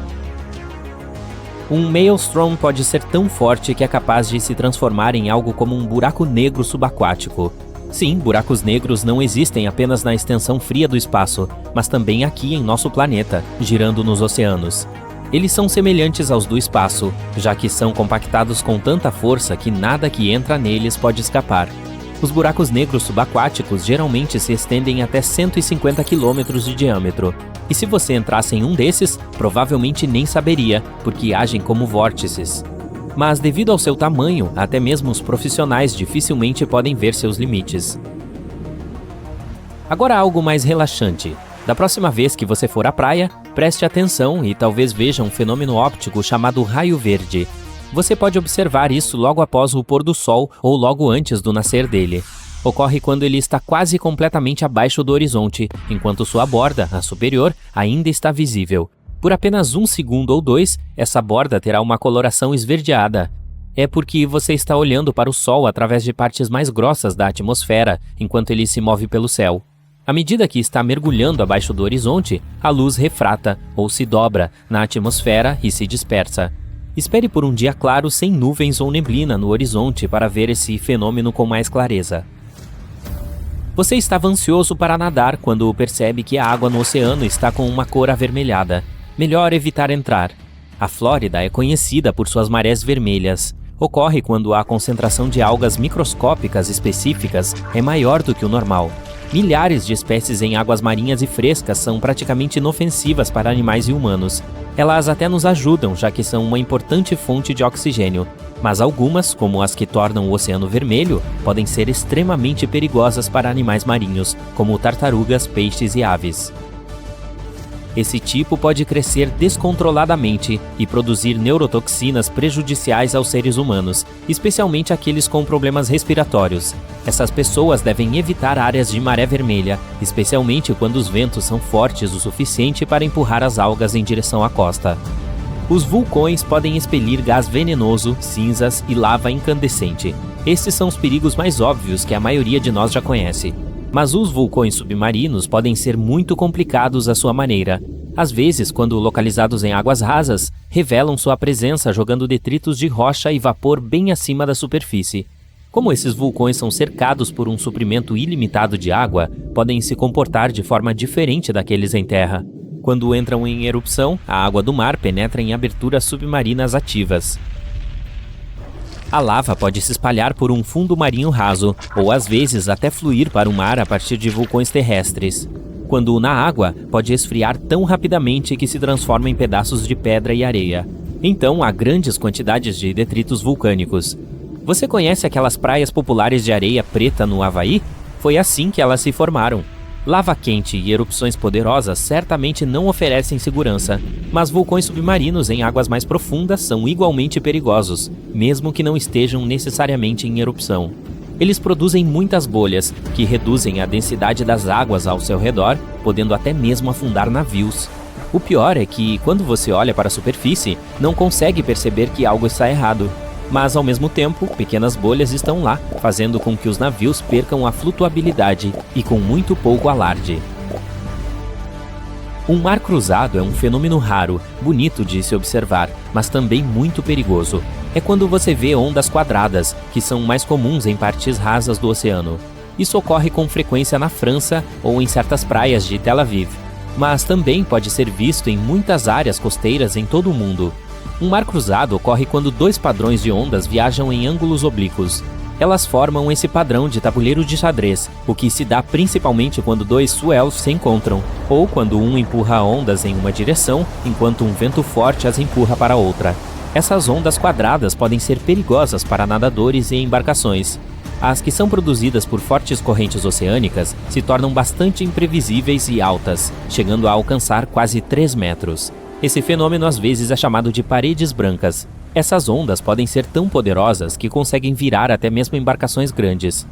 Um maelstrom pode ser tão forte que é capaz de se transformar em algo como um buraco negro subaquático. Sim, buracos negros não existem apenas na extensão fria do espaço, mas também aqui em nosso planeta, girando nos oceanos. Eles são semelhantes aos do espaço, já que são compactados com tanta força que nada que entra neles pode escapar. Os buracos negros subaquáticos geralmente se estendem até 150 km de diâmetro. E se você entrasse em um desses, provavelmente nem saberia, porque agem como vórtices. Mas devido ao seu tamanho, até mesmo os profissionais dificilmente podem ver seus limites. Agora algo mais relaxante. Da próxima vez que você for à praia, preste atenção e talvez veja um fenômeno óptico chamado raio verde. Você pode observar isso logo após o pôr do sol ou logo antes do nascer dele. Ocorre quando ele está quase completamente abaixo do horizonte, enquanto sua borda, a superior, ainda está visível. Por apenas 1 segundo ou 2, essa borda terá uma coloração esverdeada. É porque você está olhando para o Sol através de partes mais grossas da atmosfera, enquanto ele se move pelo céu. À medida que está mergulhando abaixo do horizonte, a luz refrata, ou se dobra, na atmosfera e se dispersa. Espere por um dia claro sem nuvens ou neblina no horizonte para ver esse fenômeno com mais clareza. Você estava ansioso para nadar quando percebe que a água no oceano está com uma cor avermelhada. Melhor evitar entrar. A Flórida é conhecida por suas marés vermelhas. Ocorre quando a concentração de algas microscópicas específicas é maior do que o normal. Milhares de espécies em águas marinhas e frescas são praticamente inofensivas para animais e humanos. Elas até nos ajudam, já que são uma importante fonte de oxigênio. Mas algumas, como as que tornam o oceano vermelho, podem ser extremamente perigosas para animais marinhos, como tartarugas, peixes e aves. Esse tipo pode crescer descontroladamente e produzir neurotoxinas prejudiciais aos seres humanos, especialmente aqueles com problemas respiratórios. Essas pessoas devem evitar áreas de maré vermelha, especialmente quando os ventos são fortes o suficiente para empurrar as algas em direção à costa. Os vulcões podem expelir gás venenoso, cinzas e lava incandescente. Esses são os perigos mais óbvios que a maioria de nós já conhece. Mas os vulcões submarinos podem ser muito complicados à sua maneira. Às vezes, quando localizados em águas rasas, revelam sua presença jogando detritos de rocha e vapor bem acima da superfície. Como esses vulcões são cercados por um suprimento ilimitado de água, podem se comportar de forma diferente daqueles em terra. Quando entram em erupção, a água do mar penetra em aberturas submarinas ativas. A lava pode se espalhar por um fundo marinho raso, ou às vezes até fluir para o mar a partir de vulcões terrestres. Quando na água, pode esfriar tão rapidamente que se transforma em pedaços de pedra e areia. Então há grandes quantidades de detritos vulcânicos. Você conhece aquelas praias populares de areia preta no Havaí? Foi assim que elas se formaram. Lava quente e erupções poderosas certamente não oferecem segurança, mas vulcões submarinos em águas mais profundas são igualmente perigosos, mesmo que não estejam necessariamente em erupção. Eles produzem muitas bolhas, que reduzem a densidade das águas ao seu redor, podendo até mesmo afundar navios. O pior é que, quando você olha para a superfície, não consegue perceber que algo está errado. Mas, ao mesmo tempo, pequenas bolhas estão lá, fazendo com que os navios percam a flutuabilidade e com muito pouco alarde. Um mar cruzado é um fenômeno raro, bonito de se observar, mas também muito perigoso. É quando você vê ondas quadradas, que são mais comuns em partes rasas do oceano. Isso ocorre com frequência na França ou em certas praias de Tel Aviv, mas também pode ser visto em muitas áreas costeiras em todo o mundo. Um mar cruzado ocorre quando dois padrões de ondas viajam em ângulos oblíquos. Elas formam esse padrão de tabuleiro de xadrez, o que se dá principalmente quando dois swells se encontram, ou quando um empurra ondas em uma direção, enquanto um vento forte as empurra para outra. Essas ondas quadradas podem ser perigosas para nadadores e embarcações. As que são produzidas por fortes correntes oceânicas se tornam bastante imprevisíveis e altas, chegando a alcançar quase 3 metros. Esse fenômeno às vezes é chamado de paredes brancas. Essas ondas podem ser tão poderosas que conseguem virar até mesmo embarcações grandes.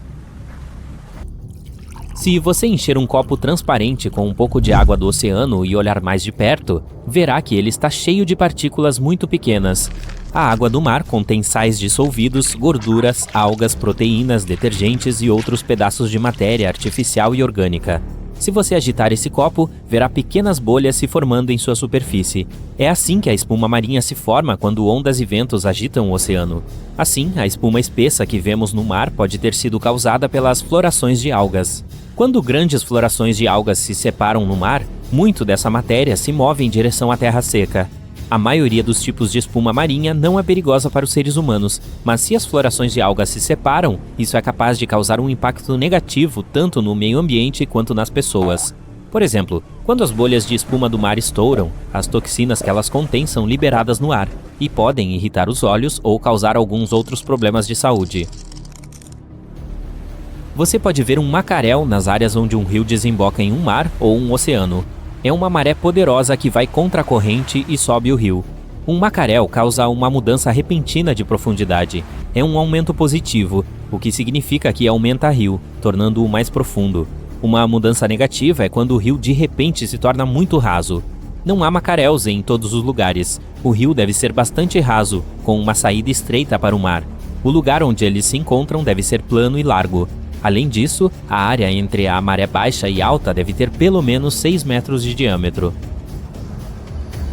Se você encher um copo transparente com um pouco de água do oceano e olhar mais de perto, verá que ele está cheio de partículas muito pequenas. A água do mar contém sais dissolvidos, gorduras, algas, proteínas, detergentes e outros pedaços de matéria artificial e orgânica. Se você agitar esse copo, verá pequenas bolhas se formando em sua superfície. É assim que a espuma marinha se forma quando ondas e ventos agitam o oceano. Assim, a espuma espessa que vemos no mar pode ter sido causada pelas florações de algas. Quando grandes florações de algas se separam no mar, muito dessa matéria se move em direção à terra seca. A maioria dos tipos de espuma marinha não é perigosa para os seres humanos, mas se as florações de algas se separam, isso é capaz de causar um impacto negativo tanto no meio ambiente quanto nas pessoas. Por exemplo, quando as bolhas de espuma do mar estouram, as toxinas que elas contêm são liberadas no ar e podem irritar os olhos ou causar alguns outros problemas de saúde. Você pode ver um macaréu nas áreas onde um rio desemboca em um mar ou um oceano. É uma maré poderosa que vai contra a corrente e sobe o rio. Um macaréu causa uma mudança repentina de profundidade. É um aumento positivo, o que significa que aumenta o rio, tornando-o mais profundo. Uma mudança negativa é quando o rio de repente se torna muito raso. Não há macaréus em todos os lugares. O rio deve ser bastante raso, com uma saída estreita para o mar. O lugar onde eles se encontram deve ser plano e largo. Além disso, a área entre a maré baixa e alta deve ter pelo menos 6 metros de diâmetro.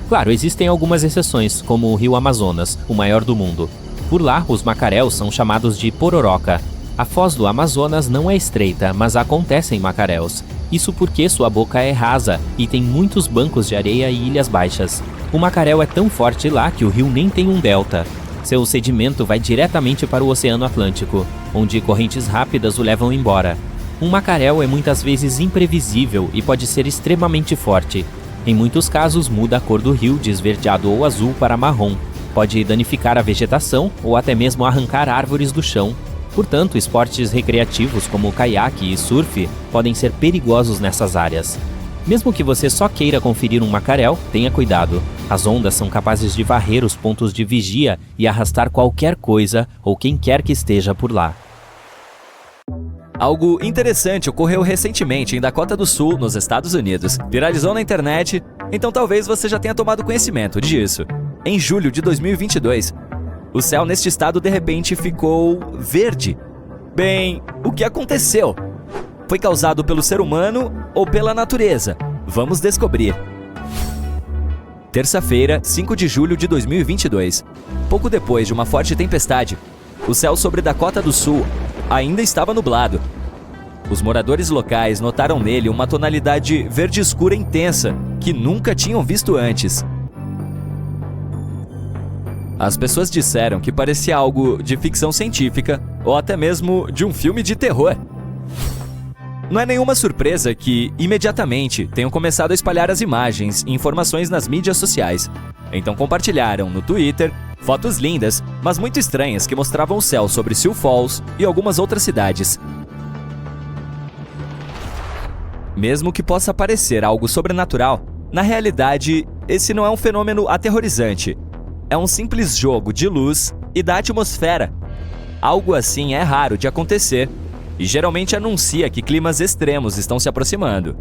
Claro, existem algumas exceções, como o rio Amazonas, o maior do mundo. Por lá, os macaréus são chamados de pororoca. A foz do Amazonas não é estreita, mas acontecem macaréus. Isso porque sua boca é rasa e tem muitos bancos de areia e ilhas baixas. O macaréu é tão forte lá que o rio nem tem um delta. Seu sedimento vai diretamente para o Oceano Atlântico, onde correntes rápidas o levam embora. Um macaréu é muitas vezes imprevisível e pode ser extremamente forte. Em muitos casos, muda a cor do rio de esverdeado ou azul para marrom. Pode danificar a vegetação ou até mesmo arrancar árvores do chão. Portanto, esportes recreativos como caiaque e surf podem ser perigosos nessas áreas. Mesmo que você só queira conferir um macaréu, tenha cuidado. As ondas são capazes de varrer os pontos de vigia e arrastar qualquer coisa ou quem quer que esteja por lá. Algo interessante ocorreu recentemente em Dakota do Sul, nos Estados Unidos. Viralizou na internet, então talvez você já tenha tomado conhecimento disso. Em julho de 2022, o céu neste estado de repente ficou verde. Bem, o que aconteceu? Foi causado pelo ser humano ou pela natureza? Vamos descobrir. Terça-feira, 5 de julho de 2022. Pouco depois de uma forte tempestade, o céu sobre Dakota do Sul ainda estava nublado. Os moradores locais notaram nele uma tonalidade verde escura intensa, que nunca tinham visto antes. As pessoas disseram que parecia algo de ficção científica ou até mesmo de um filme de terror. Não é nenhuma surpresa que, imediatamente, tenham começado a espalhar as imagens e informações nas mídias sociais. Então compartilharam no Twitter fotos lindas, mas muito estranhas que mostravam o céu sobre Sioux Falls e algumas outras cidades. Mesmo que possa parecer algo sobrenatural, na realidade, esse não é um fenômeno aterrorizante. É um simples jogo de luz e da atmosfera. Algo assim é raro de acontecer e geralmente anuncia que climas extremos estão se aproximando.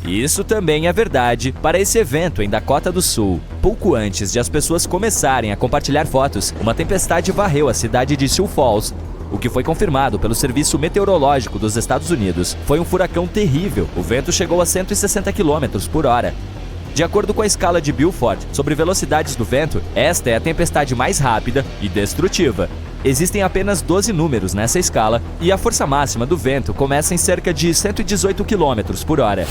Isso também é verdade para esse evento em Dakota do Sul. Pouco antes de as pessoas começarem a compartilhar fotos, uma tempestade varreu a cidade de Sioux Falls, o que foi confirmado pelo Serviço Meteorológico dos Estados Unidos. Foi um furacão terrível. O vento chegou a 160 km por hora. De acordo com a escala de Beaufort sobre velocidades do vento, esta é a tempestade mais rápida e destrutiva. Existem apenas 12 números nessa escala e a força máxima do vento começa em cerca de 118 km por hora.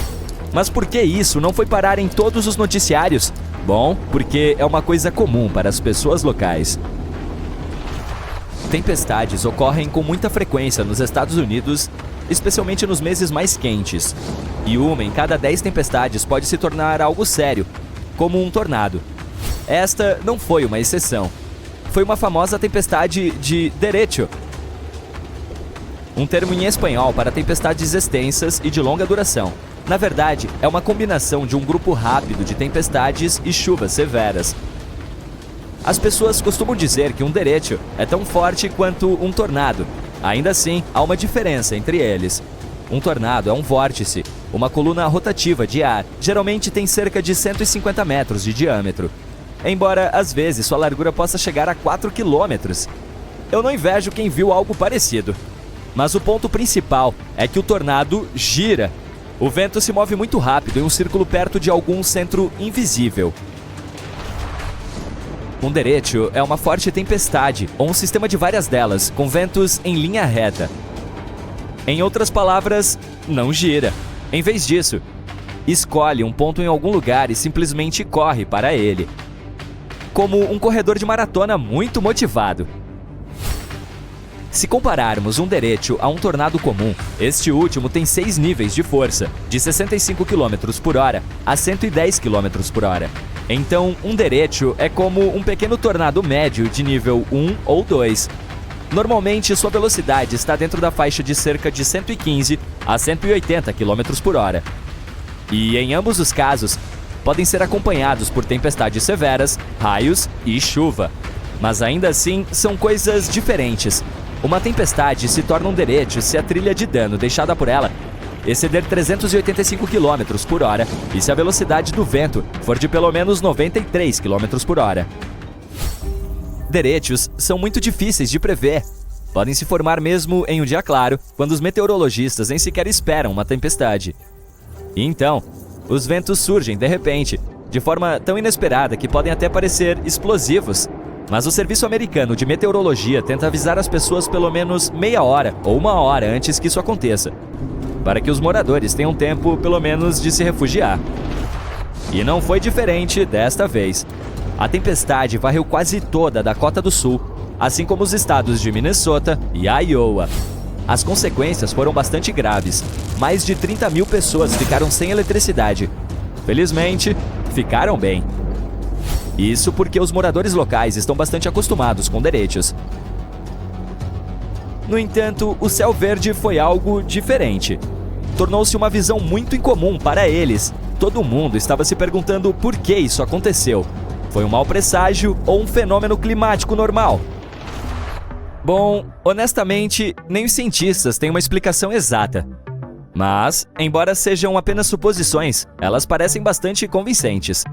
Mas por que isso não foi parar em todos os noticiários? Bom, porque é uma coisa comum para as pessoas locais. Tempestades ocorrem com muita frequência nos Estados Unidos, especialmente nos meses mais quentes. E uma em cada 10 tempestades pode se tornar algo sério, como um tornado. Esta não foi uma exceção. Foi uma famosa tempestade de derecho, um termo em espanhol para tempestades extensas e de longa duração. Na verdade, é uma combinação de um grupo rápido de tempestades e chuvas severas. As pessoas costumam dizer que um derecho é tão forte quanto um tornado. Ainda assim, há uma diferença entre eles. Um tornado é um vórtice, uma coluna rotativa de ar, geralmente tem cerca de 150 metros de diâmetro. Embora, às vezes, sua largura possa chegar a 4 quilômetros. Eu não invejo quem viu algo parecido. Mas o ponto principal é que o tornado gira. O vento se move muito rápido em um círculo perto de algum centro invisível. Um derecho é uma forte tempestade, ou um sistema de várias delas, com ventos em linha reta. Em outras palavras, não gira. Em vez disso, escolhe um ponto em algum lugar e simplesmente corre para ele. Como um corredor de maratona muito motivado. Se compararmos um derecho a um tornado comum, este último tem 6 níveis de força, de 65 km por hora a 110 km por hora. Então, um derecho é como um pequeno tornado médio de nível 1 ou 2. Normalmente, sua velocidade está dentro da faixa de cerca de 115 a 180 km por hora. E, em ambos os casos, podem ser acompanhados por tempestades severas, raios e chuva. Mas ainda assim, são coisas diferentes. Uma tempestade se torna um derecho se a trilha de dano deixada por ela exceder 385 km por hora e se a velocidade do vento for de pelo menos 93 km por hora. Derechos são muito difíceis de prever. Podem se formar mesmo em um dia claro, quando os meteorologistas nem sequer esperam uma tempestade. E então, os ventos surgem de repente, de forma tão inesperada que podem até parecer explosivos. Mas o Serviço Americano de Meteorologia tenta avisar as pessoas pelo menos meia hora ou uma hora antes que isso aconteça, para que os moradores tenham tempo, pelo menos, de se refugiar. E não foi diferente desta vez. A tempestade varreu quase toda a Dakota do Sul, assim como os estados de Minnesota e Iowa. As consequências foram bastante graves. Mais de 30 mil pessoas ficaram sem eletricidade. Felizmente, ficaram bem. Isso porque os moradores locais estão bastante acostumados com derechos. No entanto, o céu verde foi algo diferente. Tornou-se uma visão muito incomum para eles. Todo mundo estava se perguntando por que isso aconteceu. Foi um mau presságio ou um fenômeno climático normal? Bom, honestamente, nem os cientistas têm uma explicação exata. Mas, embora sejam apenas suposições, elas parecem bastante convincentes.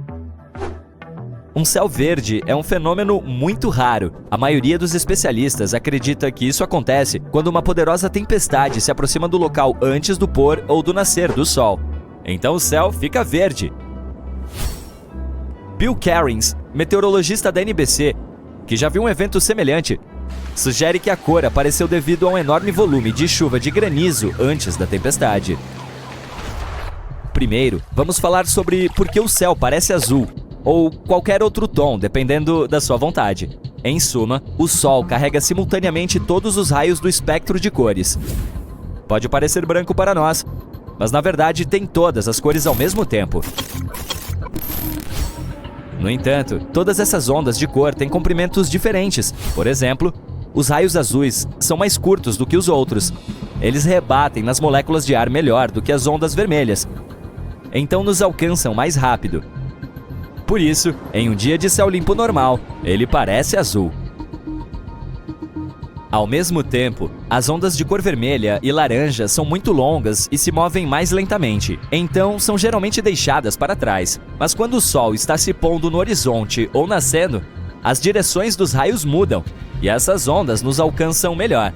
Um céu verde é um fenômeno muito raro. A maioria dos especialistas acredita que isso acontece quando uma poderosa tempestade se aproxima do local antes do pôr ou do nascer do sol. Então o céu fica verde. Bill Cairns, meteorologista da NBC, que já viu um evento semelhante, sugere que a cor apareceu devido a um enorme volume de chuva de granizo antes da tempestade. Primeiro, vamos falar sobre por que o céu parece azul, ou qualquer outro tom, dependendo da sua vontade. Em suma, o Sol carrega simultaneamente todos os raios do espectro de cores. Pode parecer branco para nós, mas na verdade tem todas as cores ao mesmo tempo. No entanto, todas essas ondas de cor têm comprimentos diferentes. Por exemplo, os raios azuis são mais curtos do que os outros. Eles rebatem nas moléculas de ar melhor do que as ondas vermelhas. Então nos alcançam mais rápido. Por isso, em um dia de céu limpo normal, ele parece azul. Ao mesmo tempo, as ondas de cor vermelha e laranja são muito longas e se movem mais lentamente, então são geralmente deixadas para trás. Mas quando o Sol está se pondo no horizonte ou nascendo, as direções dos raios mudam e essas ondas nos alcançam melhor.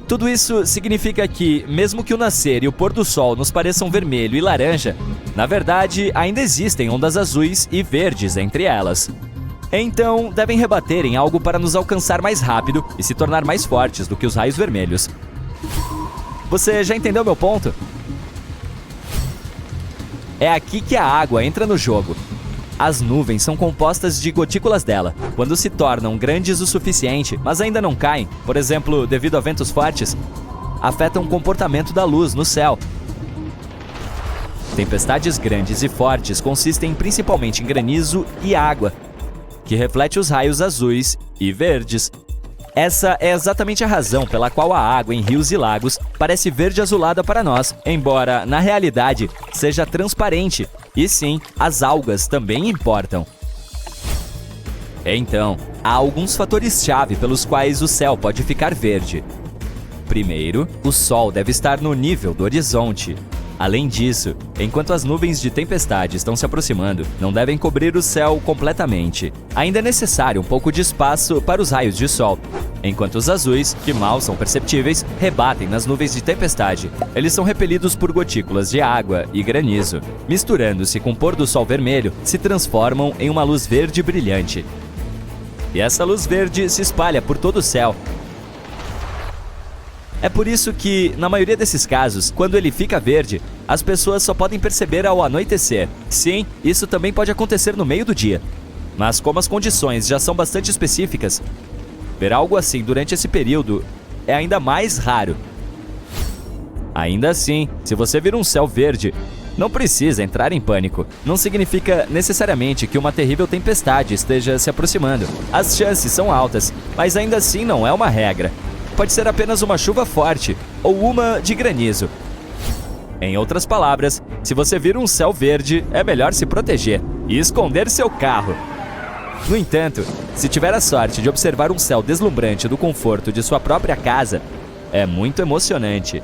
Tudo isso significa que, mesmo que o nascer e o pôr do sol nos pareçam vermelho e laranja, na verdade ainda existem ondas azuis e verdes entre elas. Então, devem rebater em algo para nos alcançar mais rápido e se tornar mais fortes do que os raios vermelhos. Você já entendeu meu ponto? É aqui que a água entra no jogo. As nuvens são compostas de gotículas dela. Quando se tornam grandes o suficiente, mas ainda não caem, por exemplo, devido a ventos fortes, afetam o comportamento da luz no céu. Tempestades grandes e fortes consistem principalmente em granizo e água, que reflete os raios azuis e verdes. Essa é exatamente a razão pela qual a água em rios e lagos parece verde-azulada para nós, embora, na realidade, seja transparente. E sim, as algas também importam. Então, há alguns fatores-chave pelos quais o céu pode ficar verde. Primeiro, o Sol deve estar no nível do horizonte. Além disso, enquanto as nuvens de tempestade estão se aproximando, não devem cobrir o céu completamente. Ainda é necessário um pouco de espaço para os raios de sol. Enquanto os azuis, que mal são perceptíveis, rebatem nas nuvens de tempestade. Eles são repelidos por gotículas de água e granizo. Misturando-se com o pôr do sol vermelho, se transformam em uma luz verde brilhante. E essa luz verde se espalha por todo o céu. É por isso que, na maioria desses casos, quando ele fica verde, as pessoas só podem perceber ao anoitecer. Sim, isso também pode acontecer no meio do dia. Mas como as condições já são bastante específicas, ver algo assim durante esse período é ainda mais raro. Ainda assim, se você vir um céu verde, não precisa entrar em pânico. Não significa necessariamente que uma terrível tempestade esteja se aproximando. As chances são altas, mas ainda assim não é uma regra. Pode ser apenas uma chuva forte ou uma de granizo. Em outras palavras, se você vir um céu verde, é melhor se proteger e esconder seu carro. No entanto, se tiver a sorte de observar um céu deslumbrante do conforto de sua própria casa, é muito emocionante.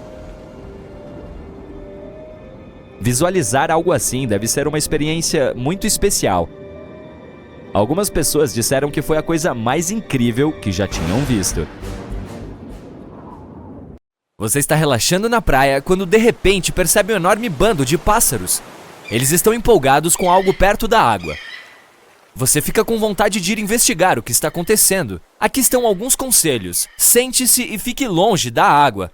Visualizar algo assim deve ser uma experiência muito especial. Algumas pessoas disseram que foi a coisa mais incrível que já tinham visto. Você está relaxando na praia quando de repente percebe um enorme bando de pássaros. Eles estão empolgados com algo perto da água. Você fica com vontade de ir investigar o que está acontecendo. Aqui estão alguns conselhos. Sente-se e fique longe da água.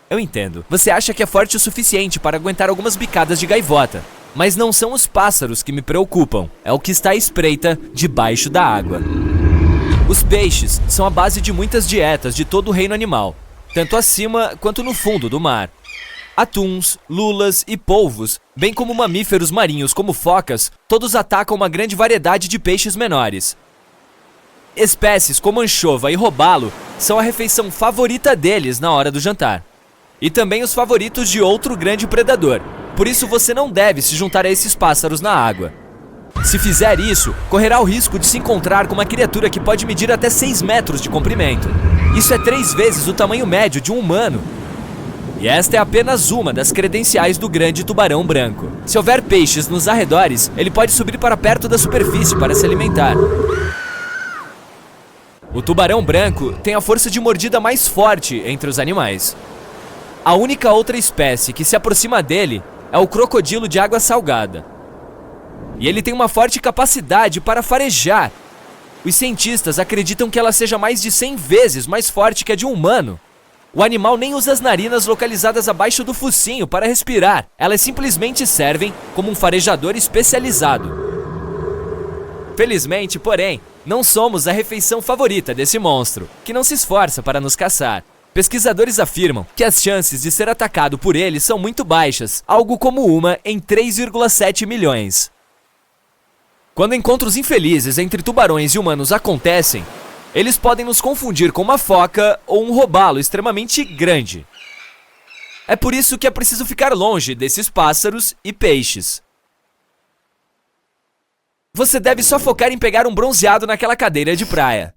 Eu entendo. Você acha que é forte o suficiente para aguentar algumas bicadas de gaivota. Mas não são os pássaros que me preocupam. É o que está à espreita debaixo da água. Os peixes são a base de muitas dietas de todo o reino animal, tanto acima quanto no fundo do mar. Atuns, lulas e polvos, bem como mamíferos marinhos como focas, todos atacam uma grande variedade de peixes menores. Espécies como anchova e robalo são a refeição favorita deles na hora do jantar. E também os favoritos de outro grande predador. Por isso você não deve se juntar a esses pássaros na água. Se fizer isso, correrá o risco de se encontrar com uma criatura que pode medir até 6 metros de comprimento. Isso é 3 vezes o tamanho médio de um humano. E esta é apenas uma das credenciais do grande tubarão branco. Se houver peixes nos arredores, ele pode subir para perto da superfície para se alimentar. O tubarão branco tem a força de mordida mais forte entre os animais. A única outra espécie que se aproxima dele é o crocodilo de água salgada. E ele tem uma forte capacidade para farejar. Os cientistas acreditam que ela seja mais de 100 vezes mais forte que a de um humano. O animal nem usa as narinas localizadas abaixo do focinho para respirar. Elas simplesmente servem como um farejador especializado. Felizmente, porém, não somos a refeição favorita desse monstro, que não se esforça para nos caçar. Pesquisadores afirmam que as chances de ser atacado por ele são muito baixas, algo como uma em 3,7 milhões. Quando encontros infelizes entre tubarões e humanos acontecem, eles podem nos confundir com uma foca ou um robalo extremamente grande. É por isso que é preciso ficar longe desses pássaros e peixes. Você deve só focar em pegar um bronzeado naquela cadeira de praia.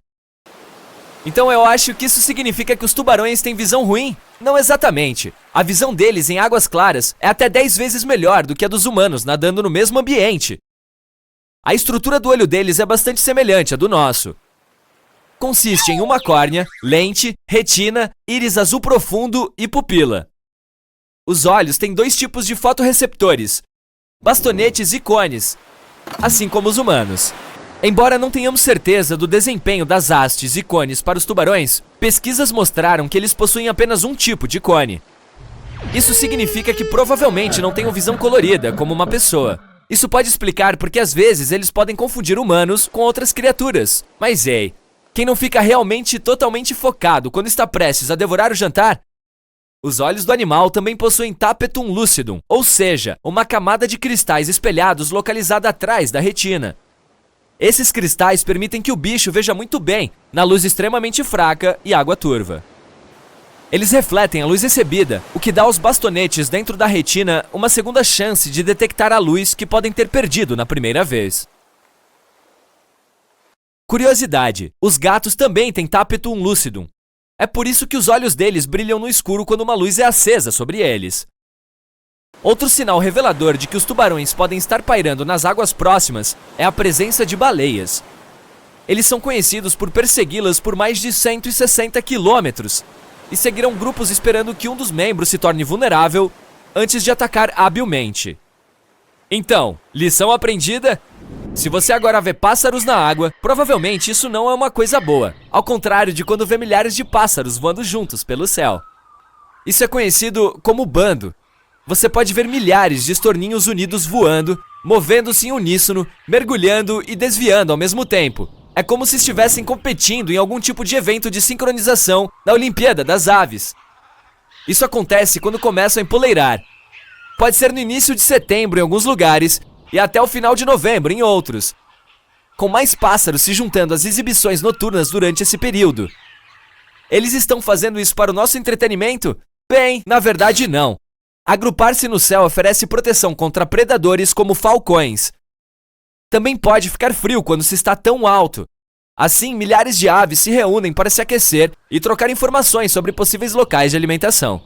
Então eu acho que isso significa que os tubarões têm visão ruim? Não exatamente. A visão deles em águas claras é até 10 vezes melhor do que a dos humanos nadando no mesmo ambiente. A estrutura do olho deles é bastante semelhante à do nosso. Consiste em uma córnea, lente, retina, íris azul profundo e pupila. Os olhos têm 2 tipos de fotorreceptores, bastonetes e cones, assim como os humanos. Embora não tenhamos certeza do desempenho das hastes e cones para os tubarões, pesquisas mostraram que eles possuem apenas um tipo de cone. Isso significa que provavelmente não tenham visão colorida, como uma pessoa. Isso pode explicar porque às vezes eles podem confundir humanos com outras criaturas. Mas ei, quem não fica realmente totalmente focado quando está prestes a devorar o jantar? Os olhos do animal também possuem tapetum lucidum, ou seja, uma camada de cristais espelhados localizada atrás da retina. Esses cristais permitem que o bicho veja muito bem na luz extremamente fraca e água turva. Eles refletem a luz recebida, o que dá aos bastonetes dentro da retina uma segunda chance de detectar a luz que podem ter perdido na primeira vez. Curiosidade: os gatos também têm tapetum lucidum. É por isso que os olhos deles brilham no escuro quando uma luz é acesa sobre eles. Outro sinal revelador de que os tubarões podem estar pairando nas águas próximas é a presença de baleias. Eles são conhecidos por persegui-las por mais de 160 quilômetros e seguirão grupos esperando que um dos membros se torne vulnerável antes de atacar habilmente. Então, lição aprendida? Se você agora vê pássaros na água, provavelmente isso não é uma coisa boa, ao contrário de quando vê milhares de pássaros voando juntos pelo céu. Isso é conhecido como bando. Você pode ver milhares de estorninhos unidos voando, movendo-se em uníssono, mergulhando e desviando ao mesmo tempo. É como se estivessem competindo em algum tipo de evento de sincronização na Olimpíada das Aves. Isso acontece quando começam a empoleirar. Pode ser no início de setembro em alguns lugares e até o final de novembro em outros, com mais pássaros se juntando às exibições noturnas durante esse período. Eles estão fazendo isso para o nosso entretenimento? Bem, na verdade não. Agrupar-se no céu oferece proteção contra predadores como falcões. Também pode ficar frio quando se está tão alto. Assim, milhares de aves se reúnem para se aquecer e trocar informações sobre possíveis locais de alimentação.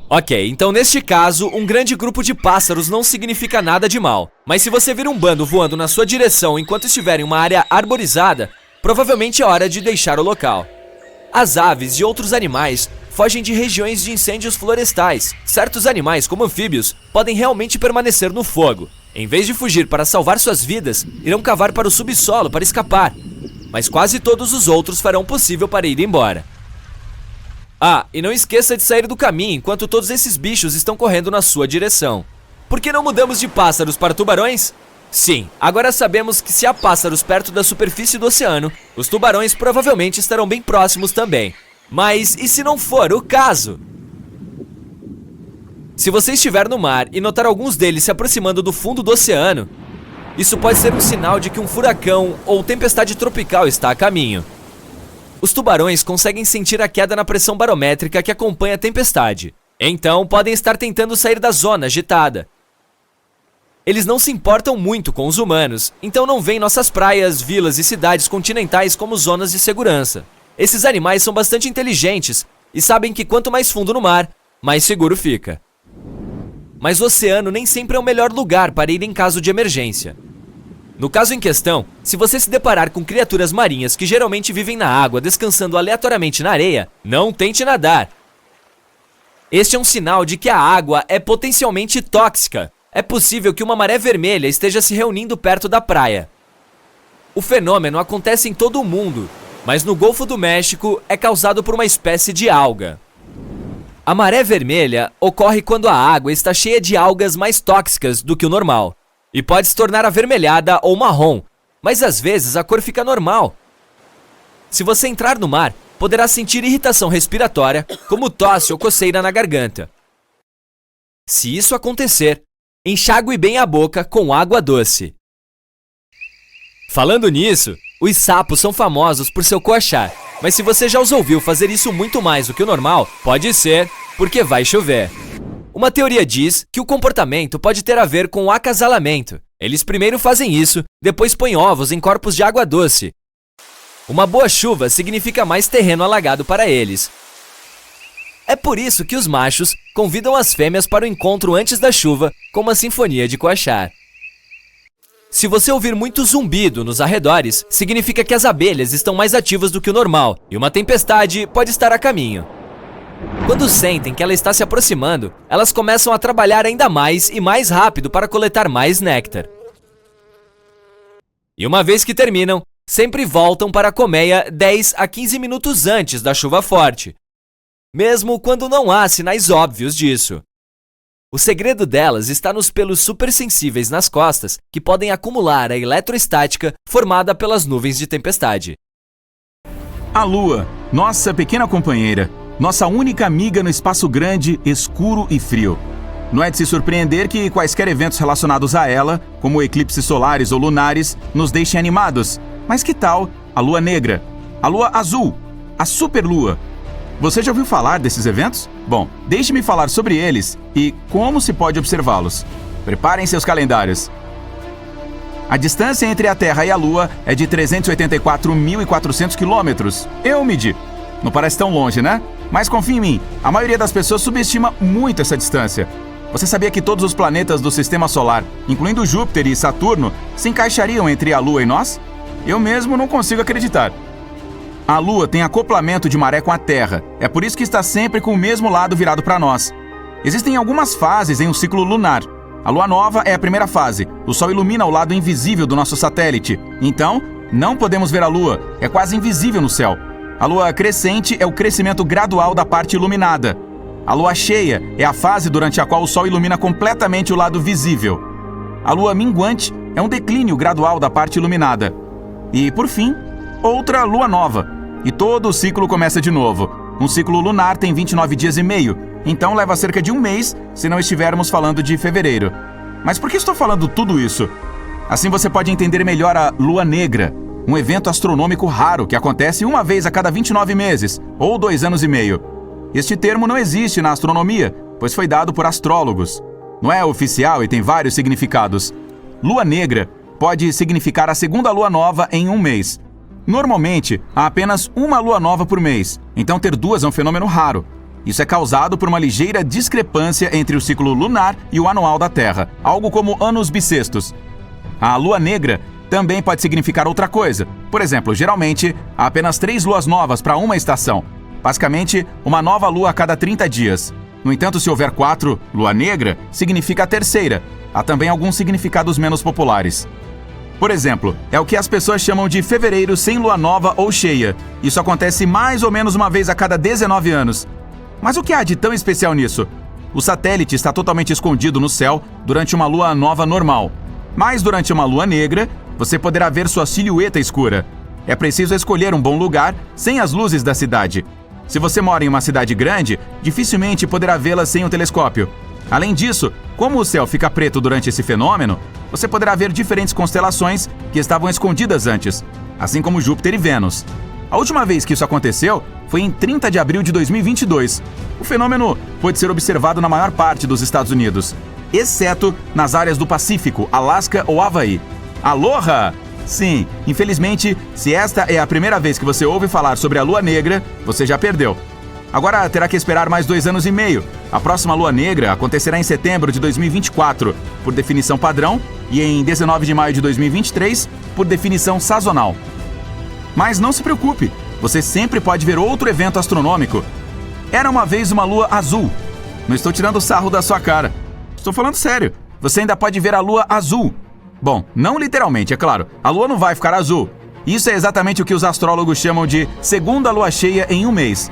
Ok, então neste caso, um grande grupo de pássaros não significa nada de mal. Mas se você vir um bando voando na sua direção enquanto estiver em uma área arborizada, provavelmente é hora de deixar o local. As aves e outros animais fogem de regiões de incêndios florestais. Certos animais, como anfíbios, podem realmente permanecer no fogo. Em vez de fugir para salvar suas vidas, irão cavar para o subsolo para escapar. Mas quase todos os outros farão o possível para ir embora. Ah, e não esqueça de sair do caminho enquanto todos esses bichos estão correndo na sua direção. Por que não mudamos de pássaros para tubarões? Sim, agora sabemos que se há pássaros perto da superfície do oceano, os tubarões provavelmente estarão bem próximos também. Mas e se não for o caso? Se você estiver no mar e notar alguns deles se aproximando do fundo do oceano, isso pode ser um sinal de que um furacão ou tempestade tropical está a caminho. Os tubarões conseguem sentir a queda na pressão barométrica que acompanha a tempestade. Então, podem estar tentando sair da zona agitada. Eles não se importam muito com os humanos, então não veem nossas praias, vilas e cidades continentais como zonas de segurança. Esses animais são bastante inteligentes e sabem que quanto mais fundo no mar, mais seguro fica. Mas o oceano nem sempre é o melhor lugar para ir em caso de emergência. No caso em questão, se você se deparar com criaturas marinhas que geralmente vivem na água descansando aleatoriamente na areia, não tente nadar. Este é um sinal de que a água é potencialmente tóxica. É possível que uma maré vermelha esteja se reunindo perto da praia. O fenômeno acontece em todo o mundo, mas no Golfo do México é causado por uma espécie de alga. A maré vermelha ocorre quando a água está cheia de algas mais tóxicas do que o normal e pode se tornar avermelhada ou marrom, mas às vezes a cor fica normal. Se você entrar no mar, poderá sentir irritação respiratória, como tosse ou coceira na garganta. Se isso acontecer, enxague bem a boca com água doce. Falando nisso, os sapos são famosos por seu coachar, mas se você já os ouviu fazer isso muito mais do que o normal, pode ser porque vai chover. Uma teoria diz que o comportamento pode ter a ver com o acasalamento. Eles primeiro fazem isso, depois põem ovos em corpos de água doce. Uma boa chuva significa mais terreno alagado para eles. É por isso que os machos convidam as fêmeas para o encontro antes da chuva com uma sinfonia de coachar. Se você ouvir muito zumbido nos arredores, significa que as abelhas estão mais ativas do que o normal e uma tempestade pode estar a caminho. Quando sentem que ela está se aproximando, elas começam a trabalhar ainda mais e mais rápido para coletar mais néctar. E uma vez que terminam, sempre voltam para a colmeia 10 a 15 minutos antes da chuva forte, mesmo quando não há sinais óbvios disso. O segredo delas está nos pelos supersensíveis nas costas que podem acumular a eletroestática formada pelas nuvens de tempestade. A Lua, nossa pequena companheira, nossa única amiga no espaço grande, escuro e frio. Não é de se surpreender que quaisquer eventos relacionados a ela, como eclipses solares ou lunares, nos deixem animados. Mas que tal a Lua Negra, a Lua Azul, a Superlua? Você já ouviu falar desses eventos? Bom, deixe-me falar sobre eles e como se pode observá-los. Preparem seus calendários. A distância entre a Terra e a Lua é de 384.400 quilômetros. Eu medi. Não parece tão longe, né? Mas confie em mim, a maioria das pessoas subestima muito essa distância. Você sabia que todos os planetas do Sistema Solar, incluindo Júpiter e Saturno, se encaixariam entre a Lua e nós? Eu mesmo não consigo acreditar. A Lua tem acoplamento de maré com a Terra. É por isso que está sempre com o mesmo lado virado para nós. Existem algumas fases em um ciclo lunar. A Lua Nova é a primeira fase. O Sol ilumina o lado invisível do nosso satélite. Então, não podemos ver a Lua. É quase invisível no céu. A Lua crescente é o crescimento gradual da parte iluminada. A Lua cheia é a fase durante a qual o Sol ilumina completamente o lado visível. A Lua minguante é um declínio gradual da parte iluminada. E, por fim, outra Lua Nova. E todo o ciclo começa de novo. Um ciclo lunar tem 29 dias e meio, então leva cerca de um mês se não estivermos falando de fevereiro. Mas por que estou falando tudo isso? Assim você pode entender melhor a Lua Negra, um evento astronômico raro que acontece uma vez a cada 29 meses, ou 2 anos e meio. Este termo não existe na astronomia, pois foi dado por astrólogos. Não é oficial e tem vários significados. Lua Negra pode significar a segunda lua nova em um mês. Normalmente, há apenas uma lua nova por mês, então ter duas é um fenômeno raro. Isso é causado por uma ligeira discrepância entre o ciclo lunar e o anual da Terra, algo como anos bissextos. A Lua Negra também pode significar outra coisa. Por exemplo, geralmente, há apenas 3 luas novas para uma estação. Basicamente, uma nova lua a cada 30 dias. No entanto, se houver 4, Lua Negra significa a terceira. Há também alguns significados menos populares. Por exemplo, é o que as pessoas chamam de fevereiro sem lua nova ou cheia. Isso acontece mais ou menos uma vez a cada 19 anos. Mas o que há de tão especial nisso? O satélite está totalmente escondido no céu durante uma lua nova normal. Mas durante uma lua negra, você poderá ver sua silhueta escura. É preciso escolher um bom lugar sem as luzes da cidade. Se você mora em uma cidade grande, dificilmente poderá vê-la sem um telescópio. Além disso, como o céu fica preto durante esse fenômeno, você poderá ver diferentes constelações que estavam escondidas antes, assim como Júpiter e Vênus. A última vez que isso aconteceu foi em 30 de abril de 2022. O fenômeno pôde ser observado na maior parte dos Estados Unidos, exceto nas áreas do Pacífico, Alasca ou Havaí. Aloha! Sim, infelizmente, se esta é a primeira vez que você ouve falar sobre a Lua Negra, você já perdeu. Agora terá que esperar mais 2 anos e meio. A próxima Lua Negra acontecerá em setembro de 2024, por definição padrão, e em 19 de maio de 2023, por definição sazonal. Mas não se preocupe, você sempre pode ver outro evento astronômico. Era uma vez uma lua azul. Não estou tirando sarro da sua cara. Estou falando sério. Você ainda pode ver a lua azul. Bom, não literalmente, é claro. A lua não vai ficar azul. Isso é exatamente o que os astrólogos chamam de segunda lua cheia em um mês.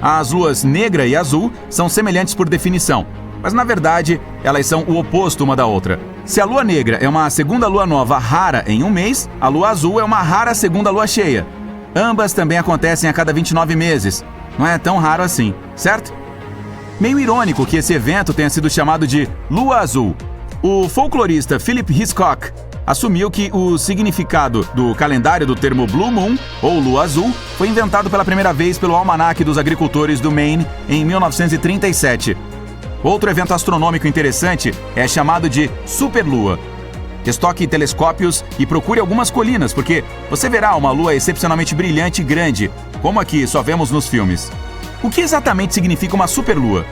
As luas negra e azul são semelhantes por definição, mas na verdade elas são o oposto uma da outra. Se a lua negra é uma segunda lua nova rara em um mês, a lua azul é uma rara segunda lua cheia. Ambas também acontecem a cada 29 meses. Não é tão raro assim, certo? Meio irônico que esse evento tenha sido chamado de Lua Azul. O folclorista Philip Hitchcock assumiu que o significado do calendário do termo Blue Moon, ou Lua Azul, foi inventado pela primeira vez pelo Almanaque dos Agricultores do Maine em 1937. Outro evento astronômico interessante é chamado de Superlua. Estoque telescópios e procure algumas colinas, porque você verá uma lua excepcionalmente brilhante e grande, como aqui só vemos nos filmes. O que exatamente significa uma superlua?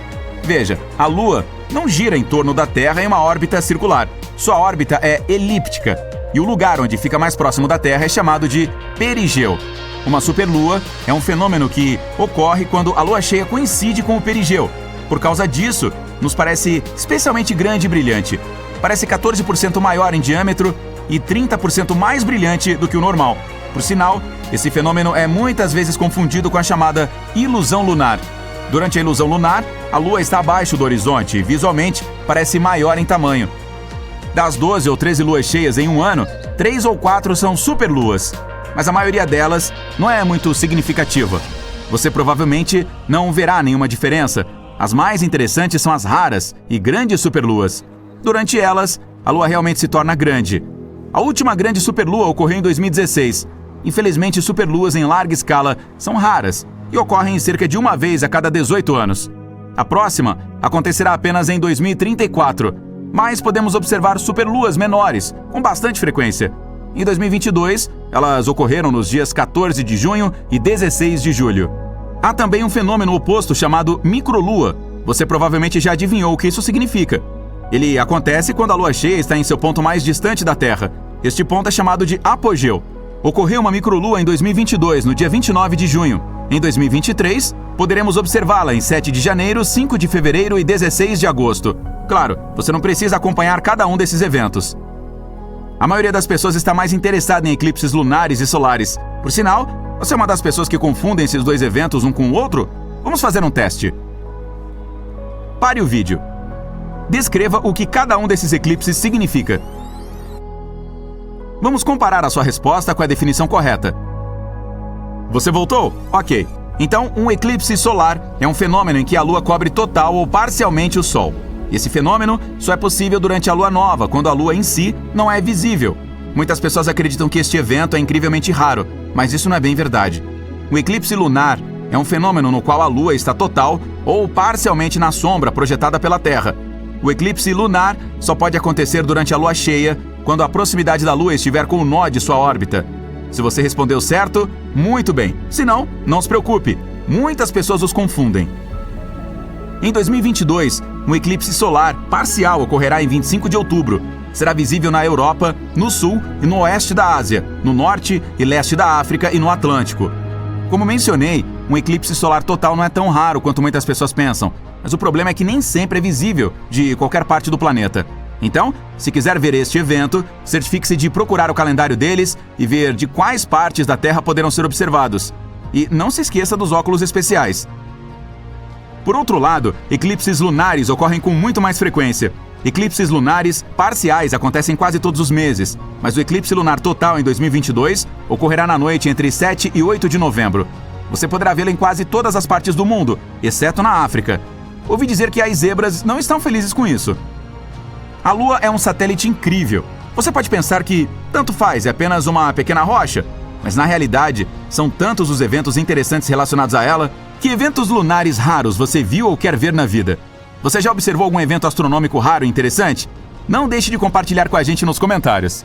Veja, a Lua não gira em torno da Terra em uma órbita circular. Sua órbita é elíptica, e o lugar onde fica mais próximo da Terra é chamado de perigeu. Uma superlua é um fenômeno que ocorre quando a lua cheia coincide com o perigeu. Por causa disso, nos parece especialmente grande e brilhante. Parece 14% maior em diâmetro e 30% mais brilhante do que o normal. Por sinal, esse fenômeno é muitas vezes confundido com a chamada ilusão lunar. Durante a ilusão lunar, a Lua está abaixo do horizonte e, visualmente, parece maior em tamanho. Das 12 ou 13 luas cheias em um ano, 3 ou 4 são superluas, mas a maioria delas não é muito significativa. Você provavelmente não verá nenhuma diferença. As mais interessantes são as raras e grandes superluas. Durante elas, a Lua realmente se torna grande. A última grande superlua ocorreu em 2016. Infelizmente, superluas em larga escala são raras e ocorrem cerca de uma vez a cada 18 anos. A próxima acontecerá apenas em 2034, mas podemos observar superluas menores, com bastante frequência. Em 2022, elas ocorreram nos dias 14 de junho e 16 de julho. Há também um fenômeno oposto chamado microlua. Você provavelmente já adivinhou o que isso significa. Ele acontece quando a lua cheia está em seu ponto mais distante da Terra. Este ponto é chamado de apogeu. Ocorreu uma microlua em 2022, no dia 29 de junho. Em 2023, poderemos observá-la em 7 de janeiro, 5 de fevereiro e 16 de agosto. Claro, você não precisa acompanhar cada um desses eventos. A maioria das pessoas está mais interessada em eclipses lunares e solares. Por sinal, você é uma das pessoas que confundem esses dois eventos um com o outro? Vamos fazer um teste. Pare o vídeo. Descreva o que cada um desses eclipses significa. Vamos comparar a sua resposta com a definição correta. Você voltou? Ok. Então, um eclipse solar é um fenômeno em que a Lua cobre total ou parcialmente o Sol. Esse fenômeno só é possível durante a Lua nova, quando a Lua em si não é visível. Muitas pessoas acreditam que este evento é incrivelmente raro, mas isso não é bem verdade. O eclipse lunar é um fenômeno no qual a Lua está total ou parcialmente na sombra projetada pela Terra. O eclipse lunar só pode acontecer durante a Lua cheia, quando a proximidade da Lua estiver com o nó de sua órbita. Se você respondeu certo, muito bem. Se não, não se preocupe. Muitas pessoas os confundem. Em 2022, um eclipse solar parcial ocorrerá em 25 de outubro. Será visível na Europa, no sul e no oeste da Ásia, no norte e leste da África e no Atlântico. Como mencionei, um eclipse solar total não é tão raro quanto muitas pessoas pensam, mas o problema é que nem sempre é visível de qualquer parte do planeta. Então, se quiser ver este evento, certifique-se de procurar o calendário deles e ver de quais partes da Terra poderão ser observados. E não se esqueça dos óculos especiais. Por outro lado, eclipses lunares ocorrem com muito mais frequência. Eclipses lunares parciais acontecem quase todos os meses, mas o eclipse lunar total em 2022 ocorrerá na noite entre 7 e 8 de novembro. Você poderá vê-lo em quase todas as partes do mundo, exceto na África. Ouvi dizer que as zebras não estão felizes com isso. A Lua é um satélite incrível. Você pode pensar que tanto faz, é apenas uma pequena rocha, mas na realidade são tantos os eventos interessantes relacionados a ela. Que eventos lunares raros você viu ou quer ver na vida? Você já observou algum evento astronômico raro e interessante? Não deixe de compartilhar com a gente nos comentários.